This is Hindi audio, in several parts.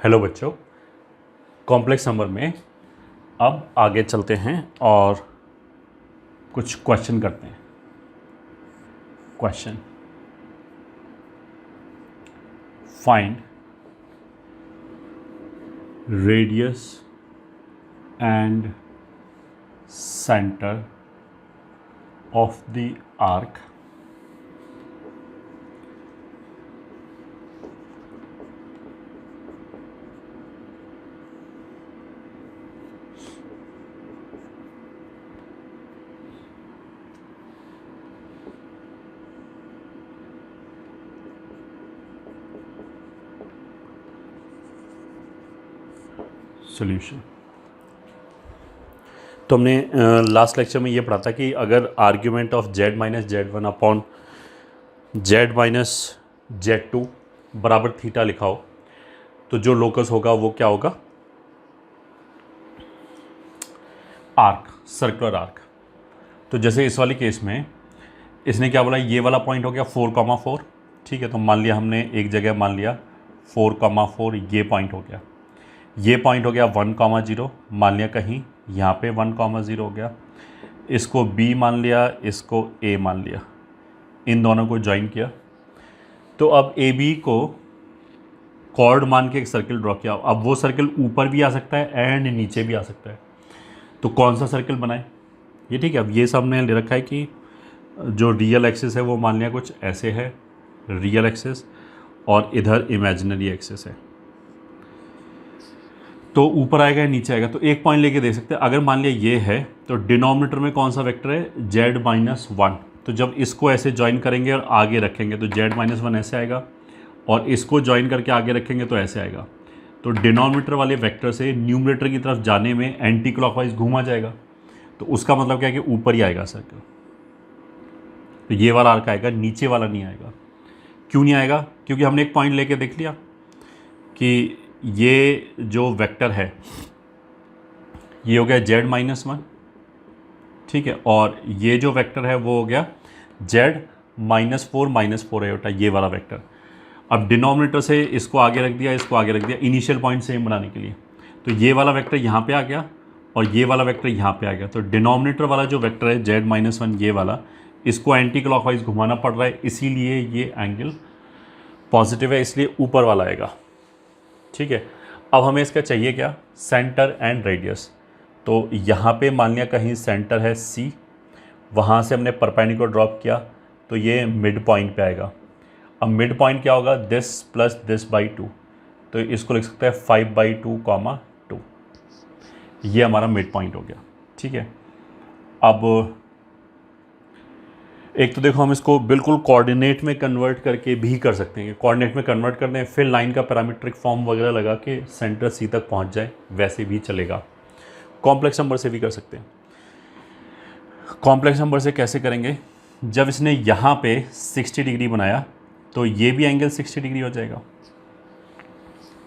हेलो बच्चों, कॉम्प्लेक्स नंबर में अब आगे चलते हैं और कुछ क्वेश्चन करते हैं। Question, find radius and centre of the arc solution. तो हमने लास्ट लेक्चर में ये पढ़ा था कि अगर argument of z minus z1 upon z minus z2 बराबर थीटा लिखा हो तो जो लोकस होगा वो क्या होगा? Arc, circular arc. तो जैसे इस वाले केस में इसने क्या बोला, ये वाला पॉइंट हो गया 4,4। ठीक है, तो मान लिया हमने एक जगह मान लिया 4,4, ये पॉइंट हो गया। ये पॉइंट हो गया 1,0, मान लिया कहीं यहाँ पे 1,0 हो गया। इसको B मान लिया, इसको A मान लिया, इन दोनों को ज्वाइन किया। तो अब AB को कॉर्ड मान के एक सर्किल ड्रॉ किया। अब वो सर्किल ऊपर भी आ सकता है एंड नीचे भी आ सकता है, तो कौन सा सर्किल बनाए ये? ठीक है, अब ये सामने ले रखा है कि जो रियल एक्सिस है वो मान लिया कुछ ऐसे है, रियल एक्सिस, और इधर इमेजिनरी एक्सिस है। तो ऊपर आएगा या नीचे आएगा, तो एक पॉइंट लेके देख सकते हैं। अगर मान लिया ये है तो डिनोमिनेटर में कौन सा वेक्टर है? z-1। तो जब इसको ऐसे ज्वाइन करेंगे और आगे रखेंगे तो z-1 ऐसे आएगा, और इसको ज्वाइन करके आगे रखेंगे तो ऐसे आएगा। तो डिनोमिनेटर वाले वेक्टर से न्यूमरेटर की तरफ जाने में एंटी क्लॉकवाइज घूमा जाएगा, तो उसका मतलब क्या है कि ऊपर ही आएगा सर्कल। तो ये वाला आर्क आएगा, नीचे वाला नहीं आएगा। क्यों नहीं आएगा? क्योंकि हमने एक पॉइंट लेके देख लिया कि ये जो वेक्टर है ये हो गया z-1, ठीक है, और ये जो वेक्टर है वो हो गया z-4 आयोटा, ये वाला वेक्टर। अब डिनोमिनेटर से इसको आगे रख दिया, इसको आगे रख दिया इनिशियल पॉइंट सेम बनाने के लिए, तो ये वाला वेक्टर यहाँ पे आ गया और ये वाला वेक्टर यहाँ पे आ गया। तो डिनोमिनेटर वाला जो वेक्टर है z-1, ये वाला, इसको एंटी क्लॉकवाइज घुमाना पड़ रहा है, इसीलिए ये एंगल पॉजिटिव है, इसलिए ऊपर वाला आएगा। ठीक है, अब हमें इसका चाहिए क्या? Centre and radius. तो यहाँ पे मान लिया कहीं सेंटर है C, वहाँ से हमने परपेंडिकुलर ड्रॉप किया तो ये मिड पॉइंट पे आएगा। अब मिड पॉइंट क्या होगा? दिस प्लस दिस बाई 2, तो इसको लिख सकते हैं 5/2, ये हमारा मिड पॉइंट हो गया। ठीक है, अब एक तो देखो हम इसको बिल्कुल कोऑर्डिनेट में कन्वर्ट करके भी कर सकते हैं। कोऑर्डिनेट में कन्वर्ट करते हैं, फिर लाइन का पैरामीट्रिक फॉर्म वगैरह लगा के सेंटर C तक पहुंच जाए, वैसे भी चलेगा। कॉम्प्लेक्स नंबर से भी कर सकते हैं। कॉम्प्लेक्स नंबर से कैसे करेंगे? जब इसने यहाँ पे 60 डिग्री बनाया तो ये भी एंगल 60 डिग्री हो जाएगा।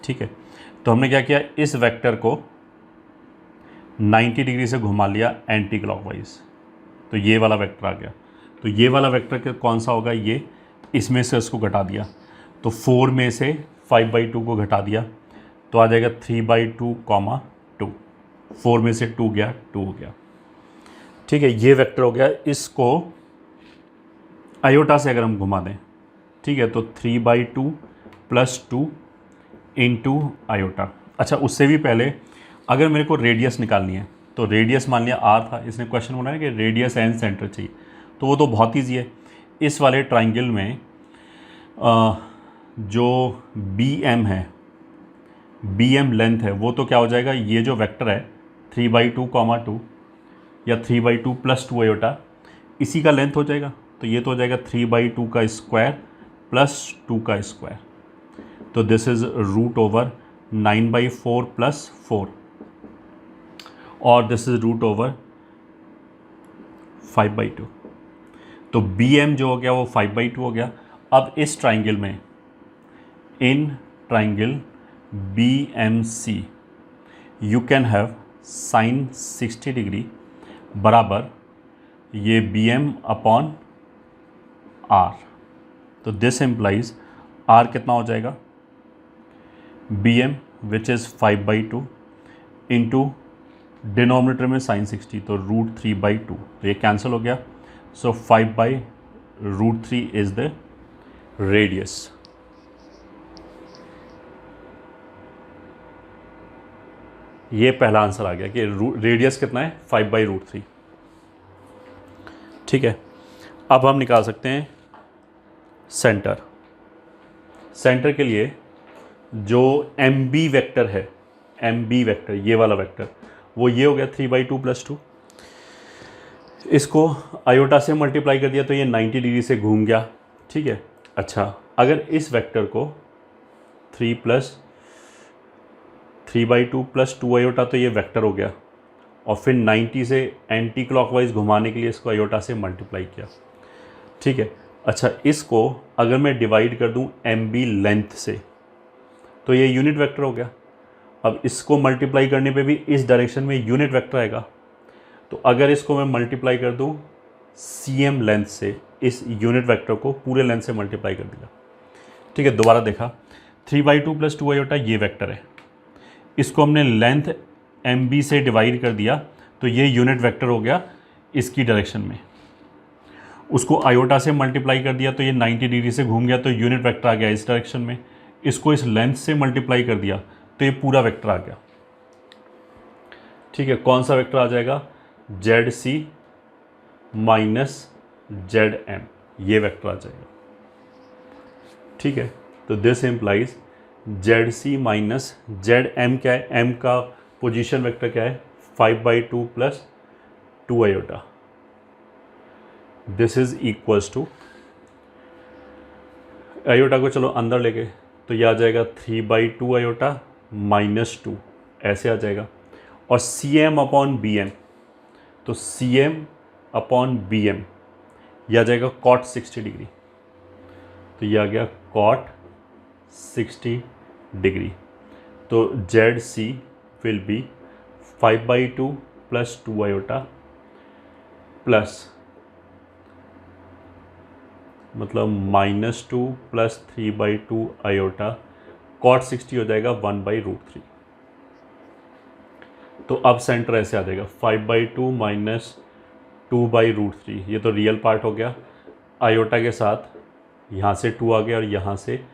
ठीक है, तो हमने क्या किया, इस वेक्टर को 90 डिग्री से घुमा लिया एंटी क्लॉकवाइज, तो ये वाला वेक्टर आ गया। तो ये वाला वेक्टर कौन सा होगा? ये, इसमें से इसको घटा दिया तो 4 में से 5/2 को घटा दिया तो आ जाएगा 3/2, 2। 4 में से 2 गया, 2 हो गया। ठीक है, ये वेक्टर हो गया। इसको आयोटा से अगर हम घुमा दें, ठीक है, तो 3/2 + 2 इंटू आयोटा। अच्छा, उससे भी पहले अगर मेरे को रेडियस निकालनी है तो रेडियस मान लिया r था, इसने क्वेश्चन बनाया कि रेडियस एंड सेंटर चाहिए, तो वो तो बहुत ईजी है। इस वाले ट्राइंगल में जो BM है, BM लेंथ है, वो तो क्या हो जाएगा, ये जो वेक्टर है 3/2, 2 या 3/2 + 2 आयोटा, इसी का लेंथ हो जाएगा। तो ये तो हो जाएगा 3/2 का स्क्वायर प्लस 2 का स्क्वायर, तो दिस इज √9/4 + 4, और दिस इज √5/2। तो BM जो हो गया वो 5/2 हो गया। अब इस ट्राइंगल में, in triangle BMC you can have sine 60 degree बराबर ये BM/R। तो दिस एम्प्लाइज R कितना हो जाएगा? BM which is 5/2 into denominator में sin 60, तो √3/2, तो ये कैंसिल हो गया. सो 5/√3 इज़ द रेडियस. ये पहला आंसर आ गया कि रेडियस कितना है, 5/√3. ठीक है. अब हम निकाल सकते हैं सेंटर. सेंटर के लिए जो एम बी वेक्टर है, एम बी वेक्टर, ये वाला वेक्टर, वो ये हो गया 3/2 + 2. इसको आयोटा से मल्टीप्लाई कर दिया तो ये 90 डिग्री से घूम गया. ठीक है. अच्छा, अगर इस वेक्टर को 3/2 + 2 आयोटा, तो ये वेक्टर हो गया, और फिर 90 से एंटी क्लॉकवाइज घुमाने के लिए इसको आयोटा से मल्टीप्लाई किया. ठीक है. अच्छा, इसको अगर मैं डिवाइड कर दूं एम बी लेंथ से, तो ये यूनिट वेक्टर हो गया. अब इसको मल्टीप्लाई करने पे भी इस डायरेक्शन में यूनिट वेक्टर आएगा. तो अगर इसको मैं मल्टीप्लाई कर दूं सी एम लेंथ से, इस यूनिट वेक्टर को पूरे लेंथ से मल्टीप्लाई कर दिया. ठीक है. दोबारा देखा, 3/2 + 2 आयोटा ये वेक्टर है, इसको हमने लेंथ एम बी से डिवाइड कर दिया, तो ये यूनिट वेक्टर हो गया इसकी डायरेक्शन में. उसको आयोटा से मल्टीप्लाई कर दिया तो ये 90 डिग्री से घूम गया, तो यूनिट वेक्टर आ गया इस डायरेक्शन में. इसको इस लेंथ से मल्टीप्लाई कर दिया तो ये पूरा वेक्टर आ गया. ठीक है. कौन सा वेक्टर आ जाएगा, ZC - ZM, ये वेक्टर आ जाएगा. ठीक है. तो दिस इम्प्लाइज ZC - ZM क्या है, M का पोजीशन वेक्टर क्या है, 5/2 + 2 iota. This is equals to, iota को चलो अंदर लेके, तो यह आ जाएगा 3/2 आयोटा -2, ऐसे आ जाएगा. और CM/BM, तो CM/BM यह आ जाएगा cot 60 डिग्री, तो यह आ गया cot 60 डिग्री. तो ZC will be 5/2 + 2 iota plus, मतलब -2 + 3/2 आयोटा, cot 60 हो जाएगा 1/√3. तो अब सेंटर ऐसे आ जाएगा 5/2 - 2/√3, ये तो रियल पार्ट हो गया. आयोटा के साथ यहाँ से 2 आ गया और यहाँ से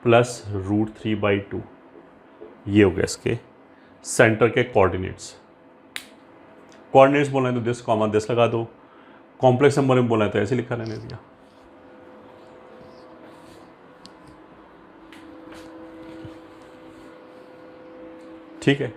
+√3/2, ये हो गया इसके सेंटर के कोऑर्डिनेट्स. कोऑर्डिनेट्स बोलना है तो दिस कॉमा दिस लगा दो, कॉम्प्लेक्स नंबर में बोलना है तो ऐसे लिखा रहने दिया. ठीक है.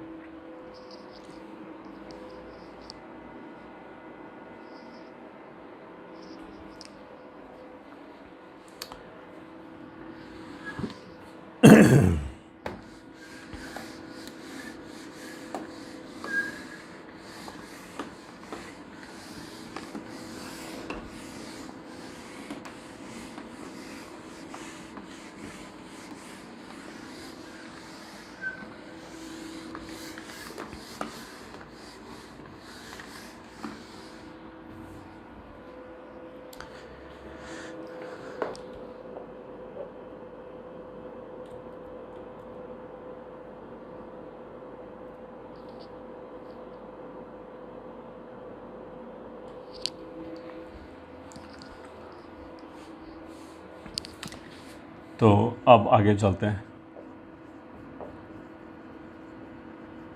तो अब आगे चलते हैं.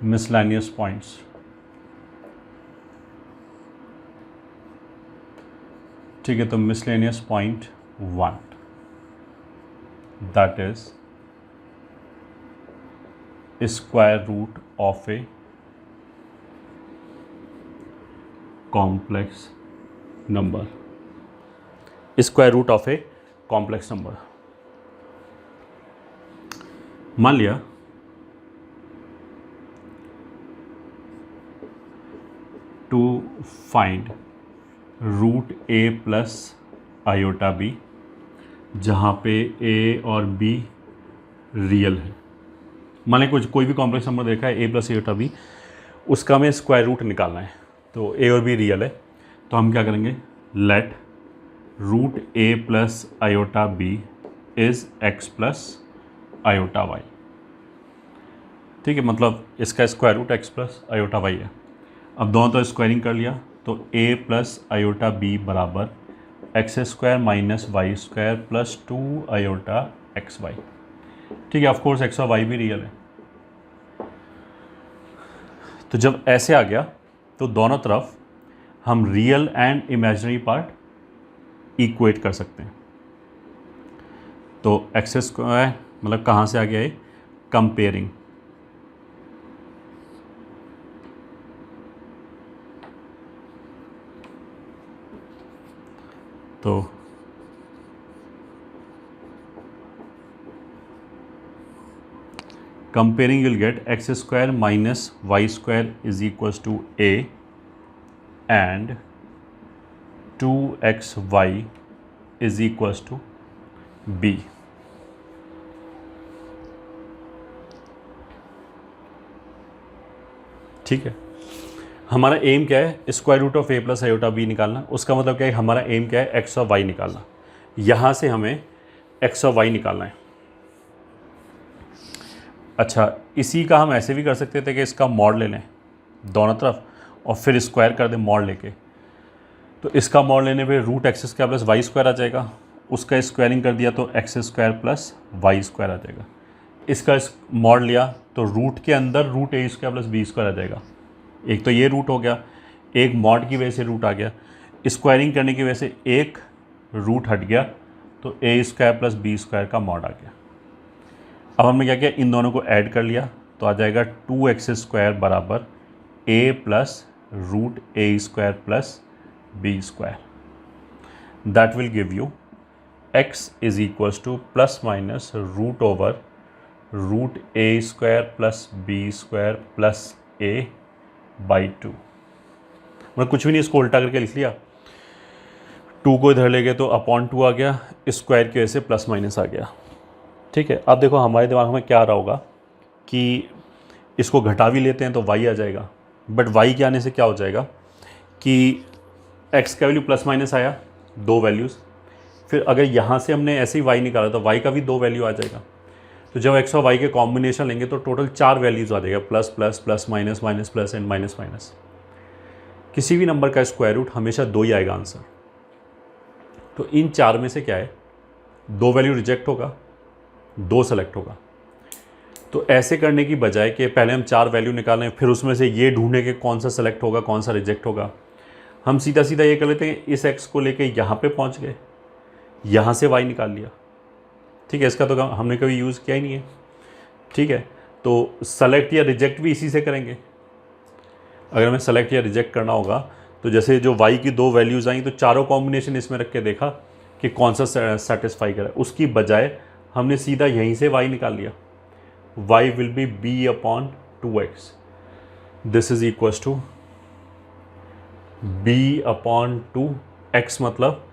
Miscellaneous points. ठीक है. तो miscellaneous point 1, that is square root of a complex number. Square root of a complex number. मान लिया to find √A + iota B, जहाँ पे A और B रियल है. मान लें कोई भी कॉम्प्लेक्स नंबर देखा है A + आयोटा B, उसका हमें स्क्वायर रूट निकालना है. तो A और B रियल है, तो हम क्या करेंगे, let √A + iota B is x + iota y. ठीक है, मतलब इसका square root x plus iota y है। अब दोनों तो स्क्वायरिंग कर लिया, तो ए प्लस आयोटा बी बराबर x square minus y square plus 2 iota x y. ठीक है, ऑफकोर्स एक्स और वाई भी रियल है। तो जब ऐसे आ गया तो दोनों तरफ हम real and imaginary part equate कर सकते हैं। तो एक्स स्क्वायर मतलब कहाँ से आ गया ये, कंपेयरिंग। तो comparing will get x square minus y square is equals to a and 2xy is equals to b. ठीक है, हमारा एम क्या है, square root of a plus iota b निकालना। उसका मतलब क्या है, हमारा एम क्या है, एक्स और वाई निकालना। यहाँ से हमें एक्स और वाई निकालना है। अच्छा, इसी का हम ऐसे भी कर सकते थे कि इसका मॉड ले लें दोनों तरफ और फिर स्क्वायर कर दें मॉड लेके। तो इसका मॉड लेने पे root X square plus Y square आ जाएगा, उसका स्क्वायरिंग कर दिया तो X square plus Y square आ जाएगा। इसका मॉड लिया तो रूट के अंदर रूट ए स्क्वायर प्लस बी स्क्वायर आ जाएगा। एक तो ये रूट हो गया, एक मॉड की वजह से रूट आ गया, स्क्वायरिंग करने की वजह से एक रूट हट गया, तो ए स्क्वायर प्लस बी स्क्वायर का मॉड आ गया। अब हमने क्या किया, इन दोनों को ऐड कर लिया तो आ जाएगा 2x स्क्वायर बराबर A plus root A square plus B square. That will give you x is equals to plus minus root over root A square plus B square plus A by 2। मतलब कुछ भी नहीं, इसको उल्टा करके लिख लिया, 2 को इधर ले गए तो अपॉन 2 आ गया, स्क्वायर की वजह से प्लस माइनस आ गया। ठीक है, अब देखो हमारे दिमाग में क्या आ रहा होगा कि इसको घटा भी लेते हैं तो y आ जाएगा, बट y के आने से क्या हो जाएगा कि x का वैल्यू प्लस माइनस आया, 2 वैल्यूज़, फिर अगर यहाँ से हमने ऐसे ही y निकाला तो y का भी 2 वैल्यू आ जाएगा। तो जब x और y के कॉम्बिनेशन लेंगे तो टोटल 4 वैल्यूज़ आ जाएगा, plus plus plus minus minus plus and minus minus. किसी भी नंबर का स्क्वायर रूट हमेशा 2 ही आएगा आंसर। तो इन 4 में से क्या है, 2 वैल्यू रिजेक्ट होगा, 2 सेलेक्ट होगा। तो ऐसे करने की बजाय कि पहले हम 4 वैल्यू निकालें फिर उसमें से ये ढूंढें कि कौन सा सेलेक्ट होगा कौन सा रिजेक्ट होगा, हम सीधा सीधा ये कर लेते हैं, इस x को लेके यहाँ पे पहुँच गए, यहाँ से y निकाल लिया। ठीक है, इसका तो हमने कभी यूज़ किया ही नहीं है। ठीक है, तो सेलेक्ट या रिजेक्ट भी इसी से करेंगे। अगर हमें सेलेक्ट या रिजेक्ट करना होगा तो जैसे जो y की 2 वैल्यूज़ आई तो चारों कॉम्बिनेशन इसमें रख के देखा कि कौन सा सेटिस्फाई करे, उसकी बजाय हमने सीधा यहीं से y निकाल लिया। y will be b upon 2x, this is equals to b upon 2x, मतलब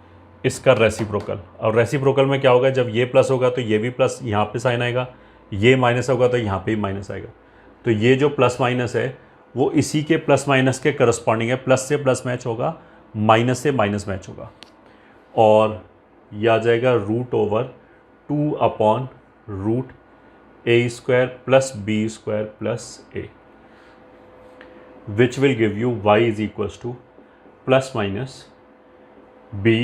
इसका रेसिप्रोकल। और रेसिप्रोकल में क्या होगा, जब ये प्लस होगा तो ये भी प्लस, यहाँ पे साइन आएगा, ये माइनस होगा तो यहाँ पे भी माइनस आएगा। तो ये जो प्लस माइनस है वो इसी के प्लस माइनस के करस्पॉन्डिंग है, प्लस से प्लस मैच होगा, माइनस से माइनस मैच होगा, और यह आ जाएगा root over 2 upon root A square plus B square plus a, which will give you y is equals to plus minus b।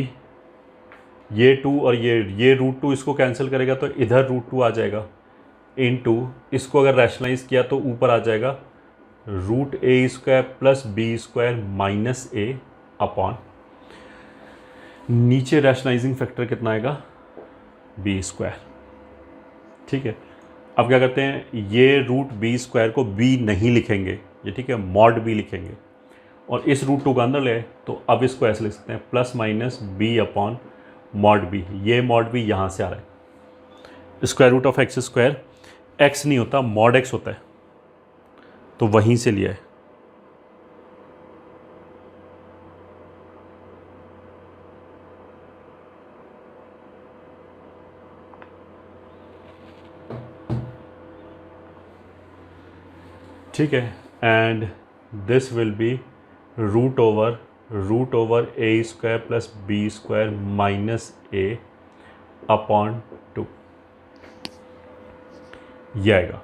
ये 2 और ये रूट 2 इसको कैंसिल करेगा तो इधर रूट 2 आ जाएगा, इन 2 इसको अगर रैशनलाइज किया तो ऊपर आ जाएगा रूट ए square plus B square minus ए अपॉन, नीचे रैशनलाइजिंग फैक्टर कितना आएगा, बी स्क्वायर। ठीक है, अब क्या करते हैं, ये रूट बी स्क्वायर को बी नहीं लिखेंगे ये, ठीक है, मॉड बी लिखेंगे, और इस रूट 2 का अंदर ले तो अब इसको ऐसे लिख सकते हैं plus minus b upon mod b. ये मॉड बी यहाँ से आ रहा है, square root of x square x नहीं होता, मॉड एक्स होता है, तो वहीं से लिया है। ठीक है, and this will be root over A square plus B square minus A upon 2, ये आएगा।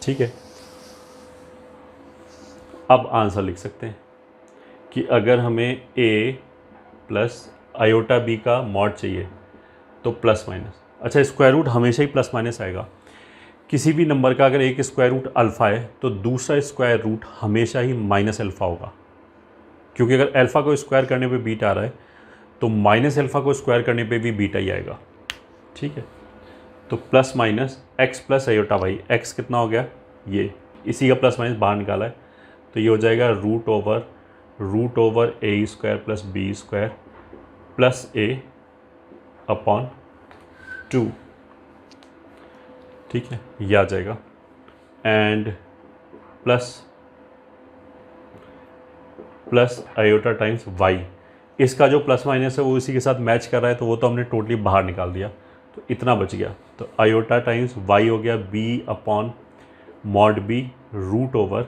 ठीक है। अब आंसर लिख सकते हैं कि अगर हमें a प्लस आयोटा b का मॉड चाहिए तो प्लस माइनस, अच्छा स्क्वायर रूट हमेशा ही प्लस माइनस आएगा। किसी भी नंबर का अगर एक स्क्वायर रूट अल्फ़ा है तो दूसरा स्क्वायर रूट हमेशा ही माइनस अल्फ़ा होगा, क्योंकि अगर अल्फ़ा को स्क्वायर करने पे बीटा आ रहा है तो माइनस अल्फ़ा को स्क्वायर करने पे भी बीटा ही आएगा। ठीक है, तो plus minus x plus iota y, x कितना हो गया ये, इसी का प्लस माइनस बाहर निकाला है तो ये हो जाएगा root over A square plus B square plus A upon 2। ठीक है, ये आ जाएगा and plus iota times Y, इसका जो प्लस माइनस है वो इसी के साथ मैच कर रहा है तो वो तो हमने टोटली बाहर निकाल दिया, तो इतना बच गया। तो आयोटा टाइम्स वाई हो गया B upon mod B root over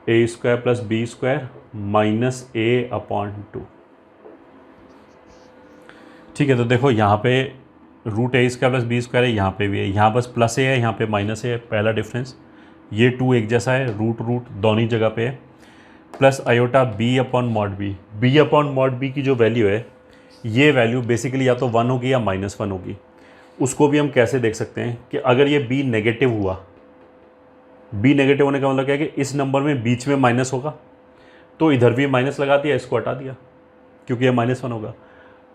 ए square plus B square minus ए अपॉन 2। ठीक है, तो देखो यहाँ पे रूट ए स्क्वायर प्लस बी स्क्वायर है, यहाँ पे भी है, यहाँ बस प्लस ए है, यहाँ पे माइनस ए है, पहला डिफरेंस। ये 2 एक जैसा है, रूट दोनों जगह पे है, plus iota b upon mod b की जो वैल्यू है, ये वैल्यू बेसिकली या तो 1 होगी या -1 होगी। उसको भी हम कैसे देख सकते हैं कि अगर ये बी नेगेटिव हुआ, बी नेगेटिव होने का मतलब क्या है कि इस नंबर में बीच में माइनस होगा तो इधर भी माइनस लगा दिया, इसको हटा दिया क्योंकि ये -1 होगा।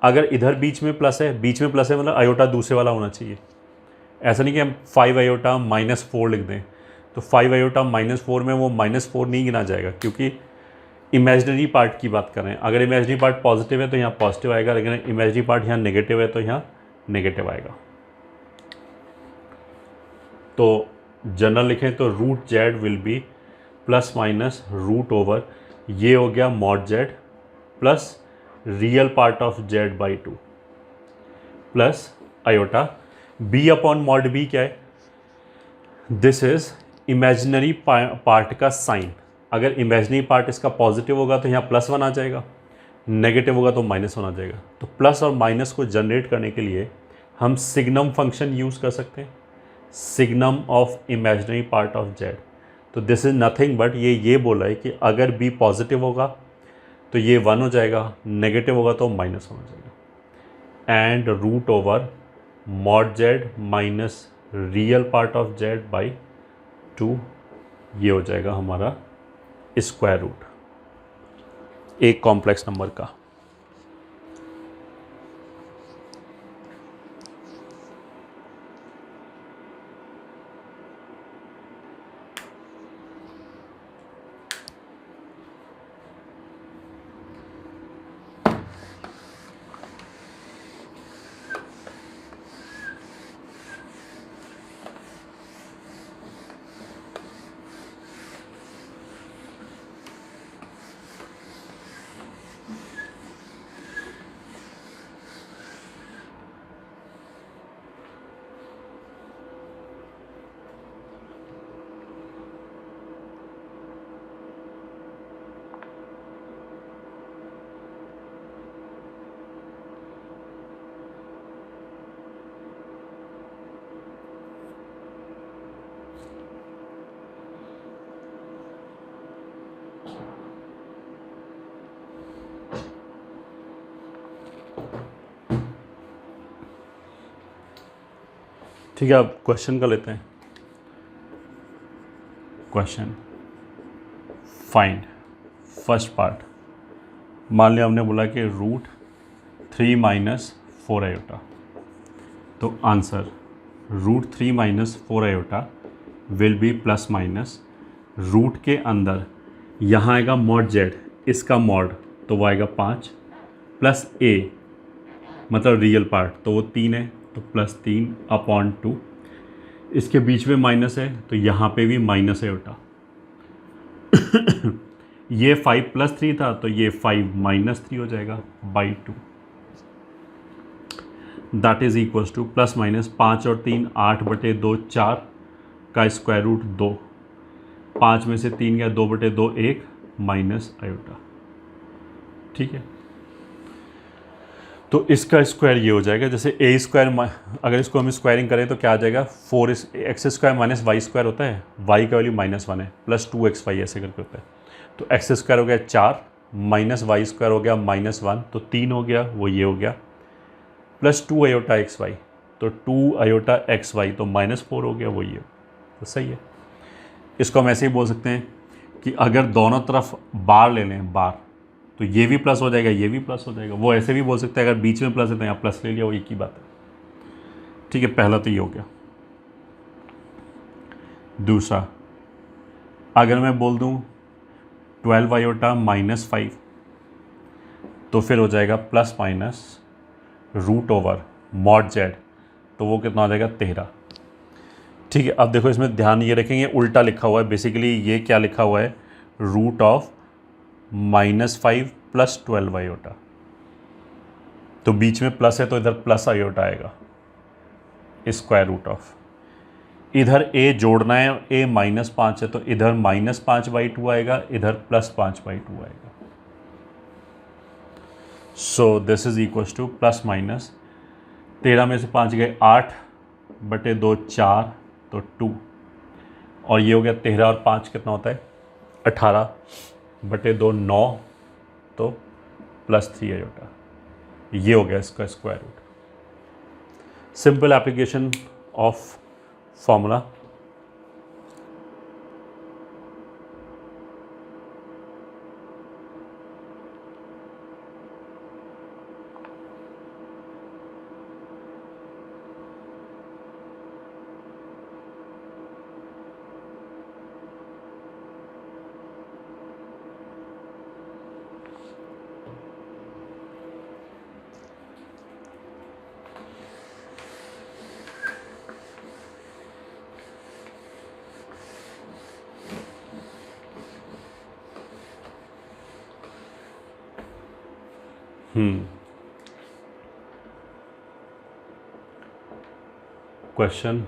अगर इधर बीच में प्लस है मतलब आयोटा दूसरे वाला होना चाहिए। ऐसा नहीं कि हम 5 आयोटा -4 लिख दें, तो 5 आयोटा -4 में वो -4 नहीं गिना जाएगा क्योंकि इमेजिनरी पार्ट की बात कर रहे हैं। अगर इमेजिनरी पार्ट पॉजिटिव है तो यहाँ पॉजिटिव आएगा, लेकिन इमेजिनरी पार्ट यहाँ नेगेटिव है तो यहाँ नेगेटिव आएगा। तो जनरल लिखें तो root z will be plus minus root over, ये हो गया mod z plus real part of z by 2 plus iota b upon mod b क्या है, दिस इज इमेजिनरी पार्ट का साइन। अगर इमेजिनरी पार्ट इसका पॉजिटिव होगा तो यहाँ +1 आ जाएगा, नेगेटिव होगा तो -1 आ जाएगा। तो प्लस और माइनस को जनरेट करने के लिए हम सिग्नम फंक्शन यूज़ कर सकते हैं, signum of imaginary part of Z. तो दिस इज़ नथिंग बट ये बोला है कि अगर बी पॉजिटिव होगा तो ये 1 हो जाएगा, नेगेटिव होगा तो -1 हो जाएगा, and root over mod z minus real part of z by 2, ये हो जाएगा हमारा स्क्वायर रूट एक कॉम्प्लेक्स नंबर का। ठीक है, अब क्वेश्चन का लेते हैं। क्वेश्चन फाइंड फर्स्ट पार्ट, मान लिया हमने बोला कि रूट 3 - 4 आयोटा, तो answer root 3 - 4 iota will be plus minus root के अंदर, यहाँ आएगा मॉड जेड, इसका मॉड तो वो आएगा 5 प्लस ए मतलब रियल पार्ट तो वो 3 है तो +3 अपॉन 2, इसके बीच में माइनस है तो यहाँ पे भी माइनस है उल्टा। ये 5 + 3 था तो ये 5 - 3 हो जाएगा by 2, that is equals to plus minus 5 और 3 8/2 4 का स्क्वायर रूट 2, 5 में से 3 गया 2/2 1 माइनस आयोटा। ठीक है, तो इसका स्क्वायर ये हो जाएगा, जैसे ए स्क्वायर, अगर इसको हम स्क्वायरिंग करें तो क्या आ जाएगा, 4x² माइनस वाई स्क्वायर होता है, वाई का वैल्यू -1 है, प्लस 2xy ऐसे करके होता है। तो एक्स स्क्वायर हो गया 4 माइनस वाई स्क्वायर हो गया -1, तो 3 हो गया, वो ये हो गया, प्लस 2 आयोटा एक्स वाई, तो 2 आयोटा एक्स वाई, तो -4 हो गया, वो ये, तो सही है। इसको हम ऐसे ही बोल सकते हैं कि अगर दोनों तरफ बार ले लें, बार, तो ये भी प्लस हो जाएगा, ये भी प्लस हो जाएगा। वो ऐसे भी बोल सकते हैं अगर बीच में प्लस है तो यहाँ प्लस ले लिया, वो एक ही बात है। ठीक है, पहला तो ये हो गया। दूसरा, अगर मैं बोल दूँ 12 आयोटा -5, तो फिर हो जाएगा प्लस माइनस √ मॉड जेड, तो वो कितना हो जाएगा 13। ठीक है, अब देखो इसमें ध्यान ये रखेंगे, उल्टा लिखा हुआ है बेसिकली। ये क्या लिखा हुआ है, √(-5 + 12 आयोटा, तो बीच में प्लस है तो इधर प्लस आयोटा आएगा, स्क्वायर रूट ऑफ, इधर a जोड़ना है, a -5 है तो इधर -5/2 आएगा, इधर +5/2 आएगा। सो this is equals to plus minus 13 में से 5 गए 8/2 4, तो 2, और ये हो गया 13 और 5 कितना होता है 18/2 9, तो +3 आयोटा, ये हो गया इसका square root. Simple application of formula. Question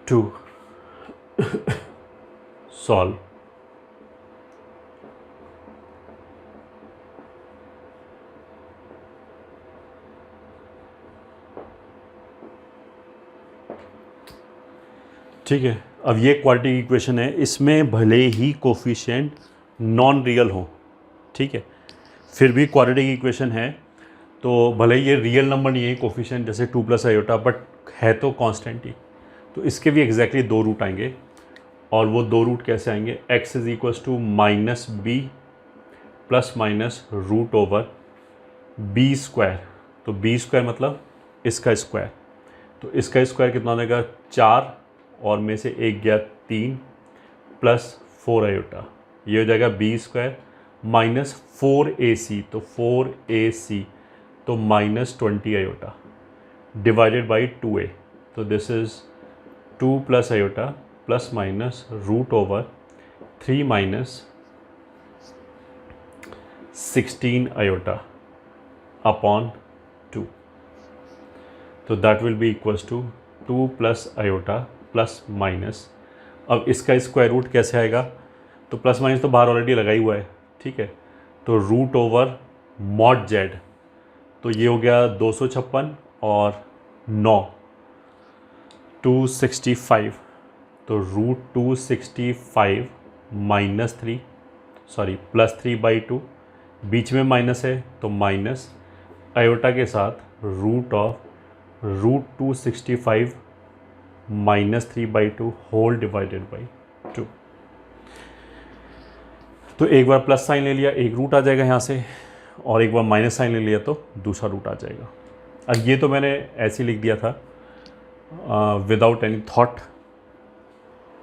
2 solve. ठीक है, अब ये क्वाड्रेटिक इक्वेशन है, इसमें भले ही कोफिशिएंट नॉन रियल हो, ठीक है, फिर भी क्वाड्रेटिक इक्वेशन है, तो भले ही ये रियल नंबर नहीं है कोफिशिएंट जैसे 2 + आयोटा, बट है तो कांस्टेंट ही, तो इसके भी एग्जैक्टली 2 रूट आएंगे। और वो 2 रूट कैसे आएंगे, x is equals to -b plus minus √b², तो b² मतलब इसका स्क्वायर, तो इसका स्क्वायर कितना हो जाएगा 4, और में से 1 गया 3 प्लस 4 आयोटा, ये हो जाएगा b² माइनस 4ac, तो 4ac, तो -20 आयोटा डिवाइडेड बाई 2a, तो this is 2 + iota plus minus √3 minus 16 iota upon 2, तो that will be equals to 2 + iota plus minus, अब इसका स्क्वायर रूट कैसे आएगा, तो प्लस माइनस तो बाहर ऑलरेडी लगा ही हुआ है, ठीक है, तो √mod z, तो ये हो गया 256 और 9 265, तो √265 +3/2, बीच में माइनस है तो माइनस आयोटा के साथ √265 -3/2 होल डिवाइडेड बाई 2, तो एक बार प्लस साइन ले लिया, एक रूट आ जाएगा यहाँ से, और एक बार माइनस साइन ले लिया तो दूसरा रूट आ जाएगा। अब ये तो मैंने ऐसे लिख दिया था विदाउट एनी थॉट,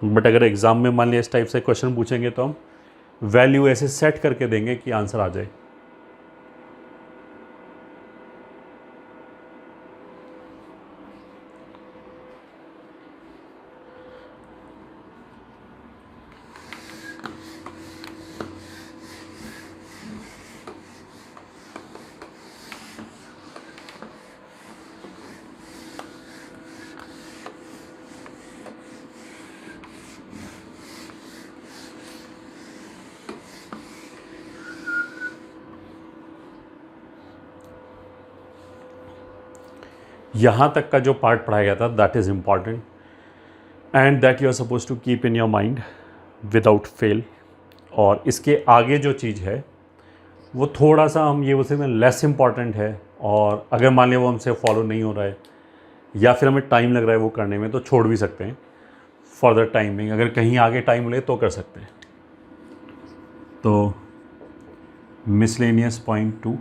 बट अगर एग्ज़ाम में मान लिया इस टाइप से क्वेश्चन पूछेंगे तो हम वैल्यू ऐसे सेट करके देंगे कि आंसर आ जाए। यहाँ तक का जो पार्ट पढ़ाया गया था that is important and that you are suppose to keep in your mind without fail. और इसके आगे जो चीज़ है वो थोड़ा सा हम ये बोलते हैं लेस इम्पॉर्टेंट है, और अगर मान लिया वो हमसे फॉलो नहीं हो रहा है या फिर हमें टाइम लग रहा है वो करने में, तो छोड़ भी सकते हैं फॉर द टाइमिंग। अगर कहीं आगे टाइम ले तो कर सकते हैं। तो miscellaneous point two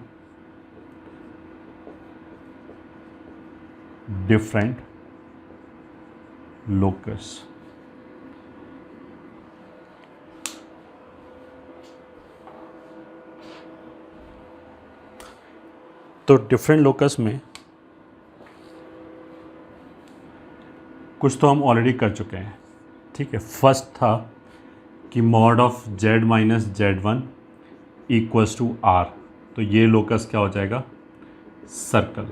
different locus. तो डिफरेंट लोकस में कुछ तो हम ऑलरेडी कर चुके हैं, ठीक है। फर्स्ट था कि mod of z minus z1 equals to r, तो ये लोकस क्या हो जाएगा, सर्कल,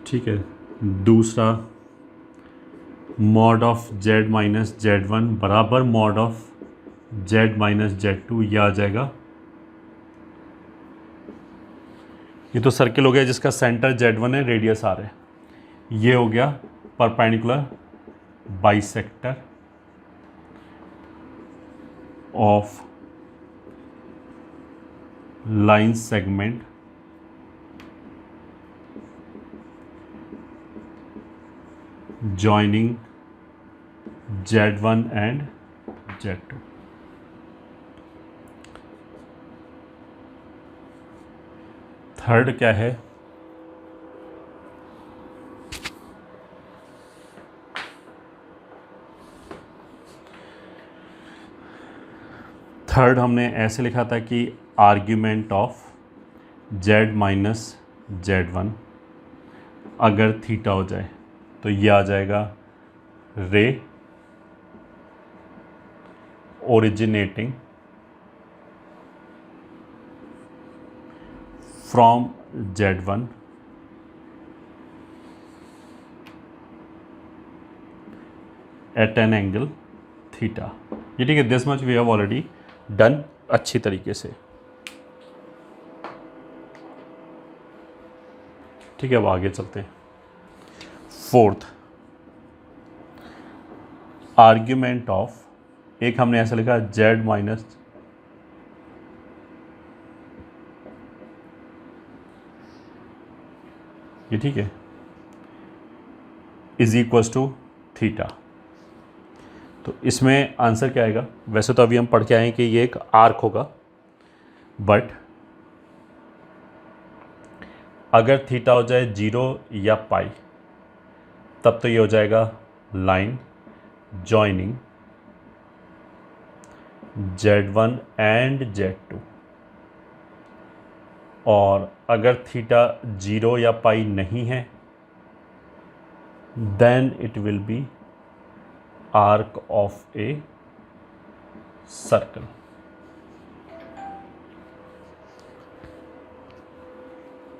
ठीक है। दूसरा mod of z minus z1 बराबर mod of z minus z2, ये आ जाएगा, ये तो सर्किल हो गया जिसका सेंटर z1 है, रेडियस r है। ये हो गया perpendicular bisector of line segment joining z1 and z2। Third क्या है, थर्ड हमने ऐसे लिखा था कि argument of z minus z1 अगर थीटा हो जाए तो ये आ जाएगा ray originating from z1 at an angle theta. ये ठीक है, this much we have already done अच्छी तरीके से, ठीक है। अब आगे चलते हैं। फोर्थ आर्ग्यूमेंट ऑफ, एक हमने ऐसा लिखा z माइनस ये, ठीक है, इज इक्वल्स टू थीटा। तो इसमें आंसर क्या आएगा, वैसे तो अभी हम पढ़ के आए हैं कि ये एक आर्क होगा, बट अगर थीटा हो जाए 0 या पाई तब तो ये हो जाएगा line joining z1 and z2। और अगर थीटा 0 या पाई नहीं है then it will be arc of a circle.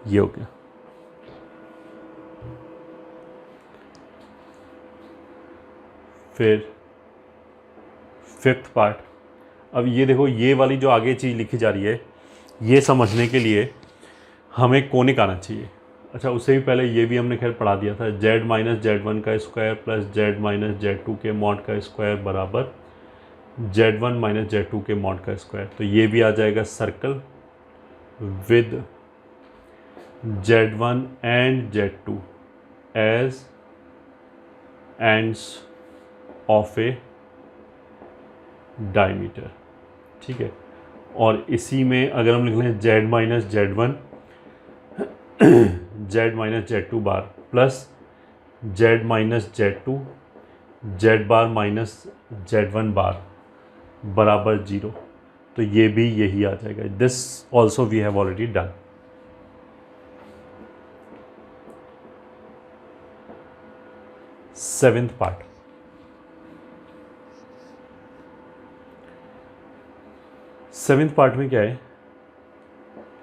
ये हो गया। फिर फिफ्थ पार्ट, अब ये देखो, ये वाली जो आगे चीज़ लिखी जा रही है, ये समझने के लिए हमें कोनिक आना चाहिए। अच्छा, उससे भी पहले ये भी हमने खैर पढ़ा दिया था, z माइनस z1 का square plus z minus z2 के मॉड का स्क्वायर बराबर z1 माइनस z2 के मॉड का स्क्वायर। तो ये भी आ जाएगा circle with z1 and z2 as ends of a diameter, ठीक है। और इसी में अगर हम लिख लें z minus z1 z minus z2 bar plus z minus z2 z bar minus z1 bar बराबर 0, तो ये भी यही आ जाएगा। This also we have already done. Seventh part, seventh part में क्या है,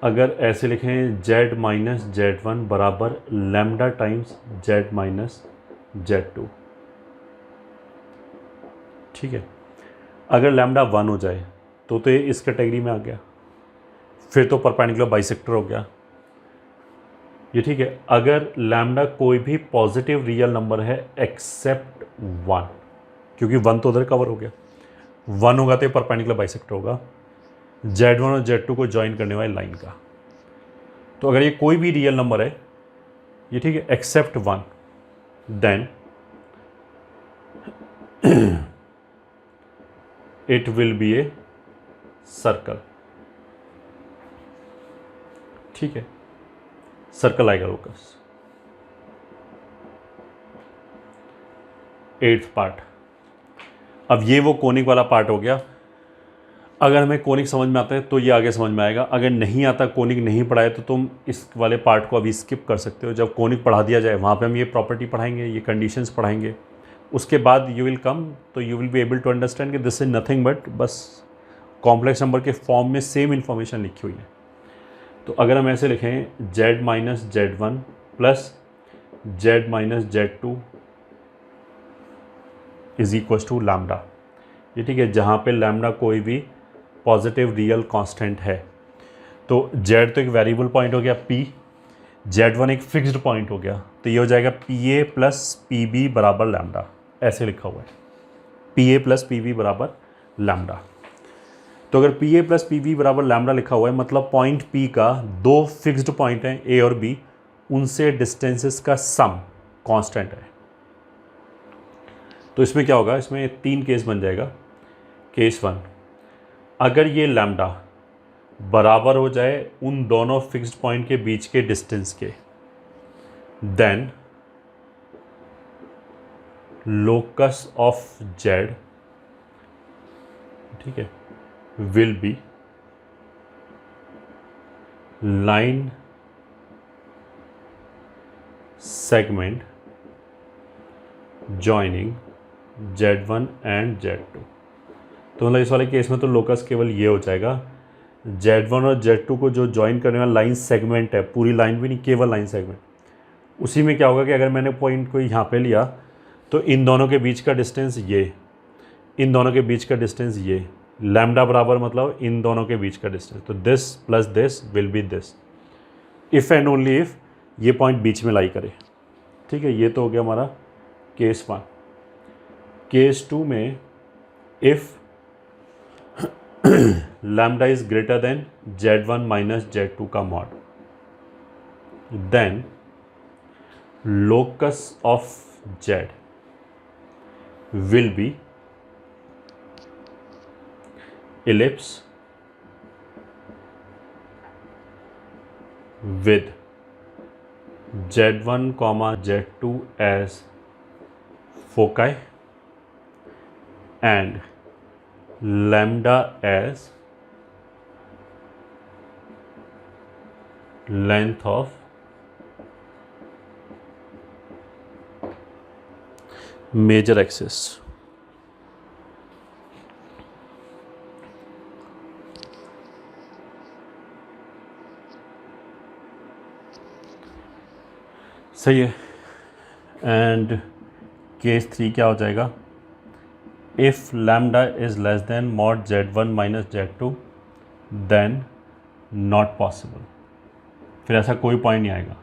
अगर ऐसे लिखें z माइनस z1 बराबर lambda times z minus z2, ठीक है। अगर लैम्डा 1 हो जाए तो ये इस कैटेगरी में आ गया, फिर तो परपेंडिकुलर बाइसेक्टर हो गया। ये ठीक है। अगर लैम्डा कोई भी पॉजिटिव रियल नंबर है एक्सेप्ट 1, क्योंकि 1 तो उधर कवर हो गया, 1 होगा तो परपेंडिकुलर बाइसेक्टर होगा Z1 और Z2 को ज्वाइन करने वाली लाइन का। तो अगर ये कोई भी रियल नंबर है, ये ठीक है, except 1, then it will be a circle. ठीक है, सर्कल आएगा लोकस। 8th part. अब ये वो कोनिक वाला पार्ट हो गया। अगर हमें कोनिक समझ में आता है तो ये आगे समझ में आएगा, अगर नहीं आता, कोनिक नहीं पढ़ा है, तो तुम इस वाले पार्ट को अभी स्किप कर सकते हो। जब कोनिक पढ़ा दिया जाए वहाँ पे हम ये प्रॉपर्टी पढ़ाएंगे, ये कंडीशंस पढ़ाएंगे, उसके बाद यू विल कम, तो you will be able to understand कि दिस इज नथिंग बट बस कॉम्प्लेक्स नंबर के फॉर्म में सेम इन्फॉर्मेशन लिखी हुई है। तो अगर हम ऐसे लिखें Z minus Z1 plus Z minus Z2 is equal to lambda, ये ठीक है, जहाँ पे लैम्डा कोई भी पॉजिटिव रियल कांस्टेंट है। तो Z तो एक वेरिएबल पॉइंट हो गया P, Z1 एक फिक्स्ड पॉइंट हो गया, तो ये हो जाएगा PA प्लस PB बराबर लैम्डा, ऐसे लिखा हुआ है, PA प्लस PB बराबर लैम्डा। तो अगर PA प्लस PB बराबर लैम्डा लिखा हुआ है, मतलब पॉइंट P का दो फिक्स्ड पॉइंट हैं A और B, उनसे डिस्टेंसेस का सम कांस्टेंट है। तो इसमें क्या होगा, इसमें 3 केस बन जाएगा। केस 1, अगर ये लैम्डा बराबर हो जाए उन दोनों फिक्स्ड पॉइंट के बीच के डिस्टेंस के, देन लोकस ऑफ Z, ठीक है, will be line segment joining Z1 and Z2। तो मतलब इस वाले केस में तो लोकस केवल ये हो जाएगा, Z1 और Z2 को जो ज्वाइन करने वाला लाइन सेगमेंट है, पूरी लाइन भी नहीं, केवल लाइन सेगमेंट, उसी में क्या होगा कि अगर मैंने पॉइंट को यहाँ पे लिया तो इन दोनों के बीच का डिस्टेंस ये, इन दोनों के बीच का डिस्टेंस ये, लैम्डा बराबर मतलब इन दोनों के बीच का डिस्टेंस, तो this plus this will B this, if and only if ये पॉइंट बीच में लाई करे। ठीक है, ये तो हो गया हमारा केस 1। केस 2 में if lambda is greater than Z1 minus Z2 का mod, then locus of Z will be ellipse with Z1 comma Z2 as foci and lambda as length of major axis। सही है। एंड केस 3 क्या हो जाएगा, if lambda is less than mod Z1 minus Z2 then not possible, फिर ऐसा कोई पॉइंट नहीं आएगा।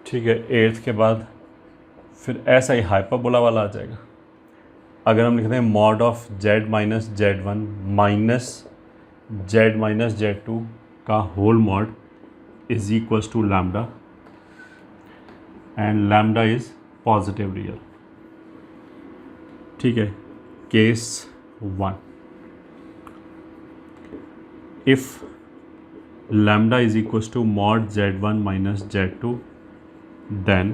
ठीक है, 8th के बाद फिर ऐसा ही हाइपरबोला वाला आ जाएगा। अगर हम लिखते हैं mod of Z minus Z1 minus Z minus Z2 का whole mod is equals to lambda and lambda is positive real. ठीक है, case 1, if lambda is equals to mod Z1 minus Z2 then